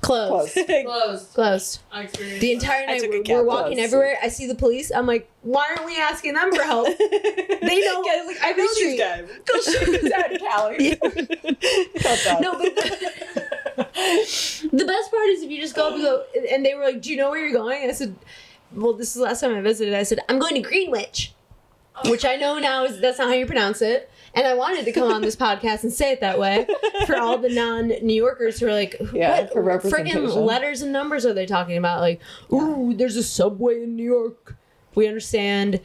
Closed. Closed. Closed. I experienced The entire I night took a we're cab walking close. everywhere. I see the police. I'm like, why aren't we asking them for help? They know. Yeah, like, I every know street. these guys. Go shoot his dad, Callie. Cut that. No, but the best part is if you just go up and go, and they were like, do you know where you're going? I said, well, this is the last time I visited. I said, I'm going to Greenwich, which I know now that's not how you pronounce it. And I wanted to come on this podcast and say it that way for all the non-New Yorkers who are like, Yeah, what for representation. friggin' letters and numbers are they talking about? Like, ooh, there's a subway in New York. We understand.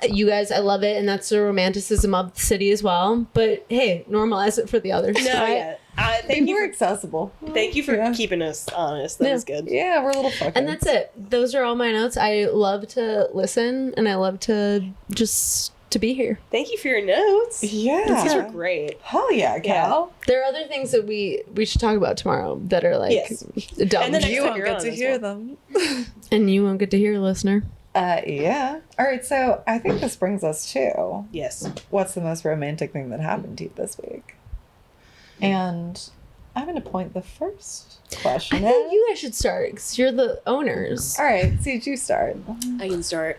You guys, I love it, and that's the romanticism of the city as well. But hey, normalize it for the others. No, right? yeah. Thank Think you we're for accessible. Thank you for keeping us honest. That Yeah. was good. Yeah, we're a little fuckers. And that's it. Those are all my notes. I love to listen, and I love to just to be here. Thank you for your notes. Yeah. These were great. Hell yeah, Cal. There are other things that we should talk about tomorrow that are like Yes. dumb, And then next You time won't you're get on to as hear well. them. and you won't get to hear, listener. Yeah. All right, so I think this brings us to Yes. what's the most romantic thing that happened to you this week? And I'm going to point the first question I at. think you guys should start because you're the owners. All right, see, you start. I can start.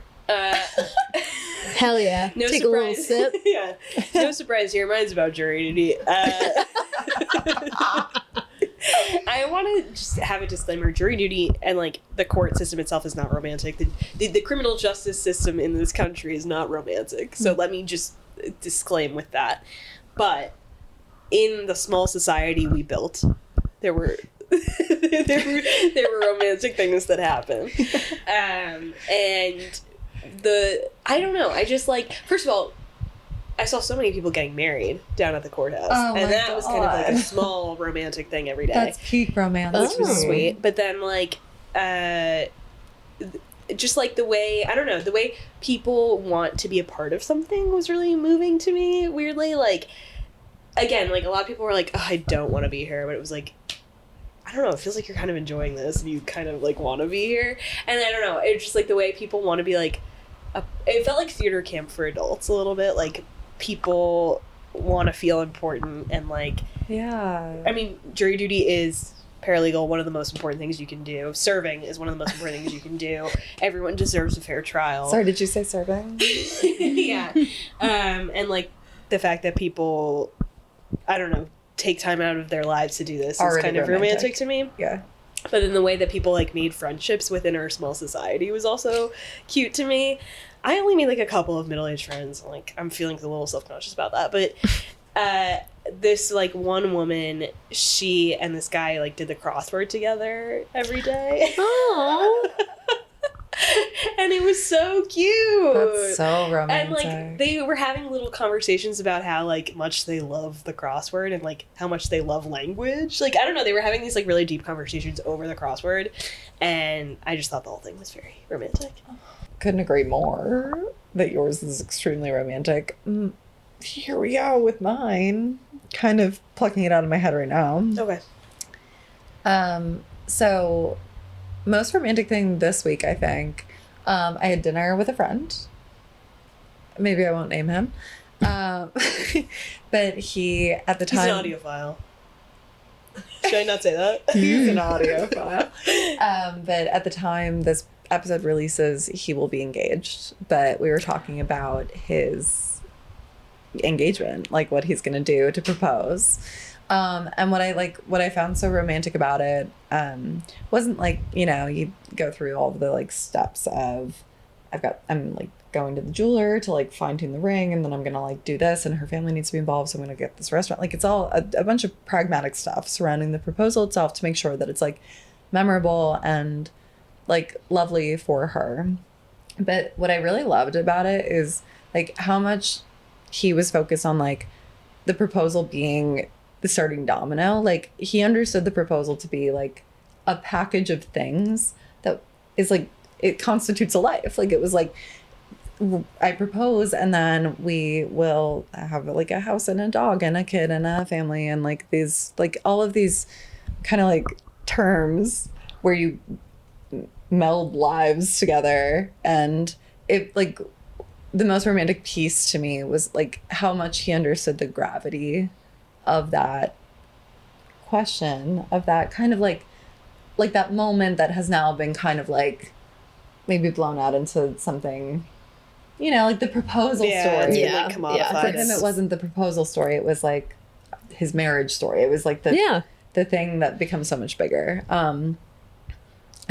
Hell yeah! No Take surprise. a little sip. Yeah. No surprise here. Mine's about jury duty. I want to just have a disclaimer. Jury duty and like the court system itself is not romantic. The criminal justice system in this country is not romantic. So let me just disclaim with that. But in the small society we built, there were there were romantic things that happened. And I don't know. I just like, first of all, I saw so many people getting married down at the courthouse. Oh my and that was kind of like a God. small romantic thing every day. That's peak romance. Which was Oh. sweet. But then like just like the way, I don't know, the way people want to be a part of something was really moving to me, weirdly. Like, again, like a lot of people were like, oh, I don't want to be here, but it was like, I don't know, it feels like you're kind of enjoying this and you kind of like want to be here. And I don't know, it's just like the way people want to be like, it felt like theater camp for adults a little bit. Like people want to feel important and like, Yeah. I mean, jury duty is paralegal, one of the most important things you can do. Serving is one of the most important things you can do. Everyone deserves a fair trial. Sorry, did you say serving? Yeah. And like the fact that people, I don't know, take time out of their lives to do this is Already kind of romantic. romantic to me. Yeah. But in the way that people like made friendships within our small society was also cute to me. I only made like a couple of middle-aged friends. Like I'm feeling a little self-conscious about that. But this like one woman, she and this guy like did the crossword together every day. Oh, And it was so cute. That's so romantic. And like they were having little conversations about how like much they love the crossword and like how much they love language. Like I don't know, they were having these like really deep conversations over the crossword, and I just thought the whole thing was very romantic. Couldn't agree more that yours is extremely romantic. Here we go with mine. Kind of plucking it out of my head right now. Okay. So most romantic thing this week, I think, I had dinner with a friend. Maybe I won't name him. But he, at the He's time... an audiophile. Should I not say that? He's an audiophile. But at the time this episode releases, he will be engaged. But we were talking about his engagement, like what he's going to do to propose. And what I found so romantic about it wasn't like, you go through all the like steps of I'm like going to the jeweler to like fine tune the ring, and then I'm gonna like do this, and her family needs to be involved, so I'm gonna get this restaurant. Like it's all a bunch of pragmatic stuff surrounding the proposal itself to make sure that it's like memorable and like lovely for her. But what I really loved about it is like how much he was focused on like the proposal being the starting domino. Like he understood the proposal to be like a package of things that is like, it constitutes a life. Like it was like, I propose and then we will have like a house and a dog and a kid and a family and like these, like all of these kind of like terms where you meld lives together. And it like the most romantic piece to me was like how much he understood the gravity of that question, of that kind of like like that moment that has now been kind of like maybe blown out into something, you know, like the proposal story. Like commodified. For him, it wasn't the proposal story. It was like his marriage story. It was like the thing that becomes so much bigger. And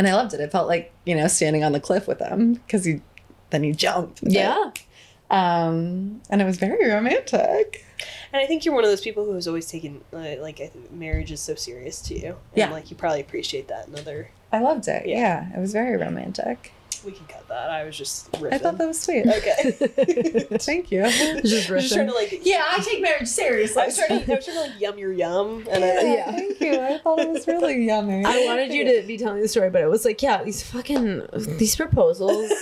I loved it. It felt like, you know, standing on the cliff with him because then he jumped. Yeah. And it was very romantic. And I think you're one of those people who has always taken, like, I think marriage is so serious to you. And, like, you probably appreciate that in other... I loved it. Yeah. It was very romantic. We can cut that. I was just riffing. I thought that was sweet. Okay. Thank you. Just trying to, like... I take marriage seriously. I was trying to, like, yum your yum. And Thank you. I thought it was really yummy. I wanted you to be telling the story, but it was like, these proposals.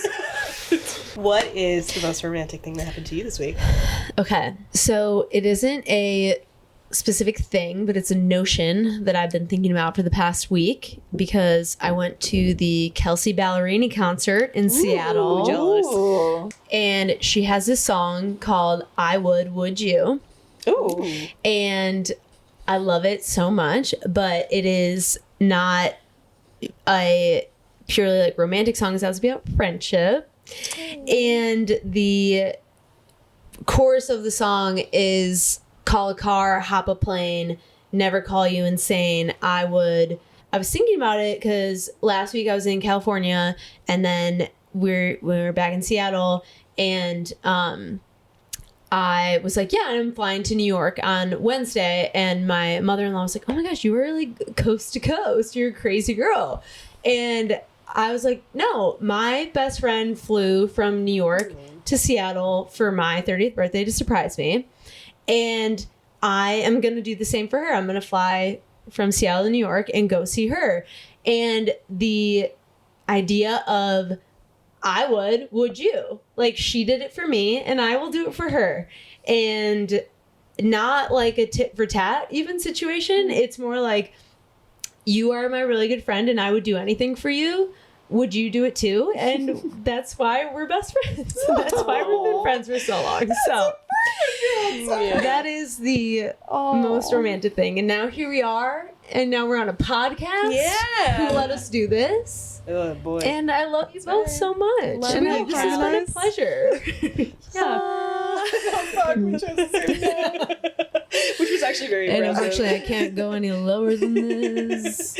What is the most romantic thing that happened to you this week? Okay, so it isn't a specific thing, but it's a notion that I've been thinking about for the past week because I went to the Kelsey Ballerini concert in Seattle. Jealous. And she has this song called I Would You? Ooh. And I love it so much, but it is not a purely like romantic song. It's about friendship. And the chorus of the song is call a car, hop a plane, never call you insane. I was thinking about it because last week I was in California and then we were back in Seattle and I was like, I'm flying to New York on Wednesday. And my mother-in-law was like, oh my gosh, you were really coast to coast. You're a crazy girl. And I was like, no, my best friend flew from New York to Seattle for my 30th birthday to surprise me. And I am going to do the same for her. I'm going to fly from Seattle to New York and go see her. And the idea of would you? Like she did it for me and I will do it for her. And not like a tit for tat even situation. It's more like you are my really good friend and I would do anything for you. Would you do it too? And that's why we're best friends. That's why we've been friends for so long. So that is the most romantic thing. And now here we are. And now we're on a podcast. Yeah. Who let us do this. Oh, boy. And I love you both so much. Love And you, this has been a pleasure. Which was actually very And impressive. unfortunately, I can't go any lower than this.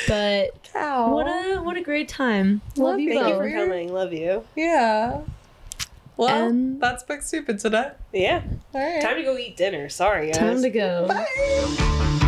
But what a great time. Love you Thank both. you for coming. Love you. Yeah. Well, And- that's Book Stupid today. Yeah. All right. Time to go eat dinner. Sorry, guys. Time to go. Bye.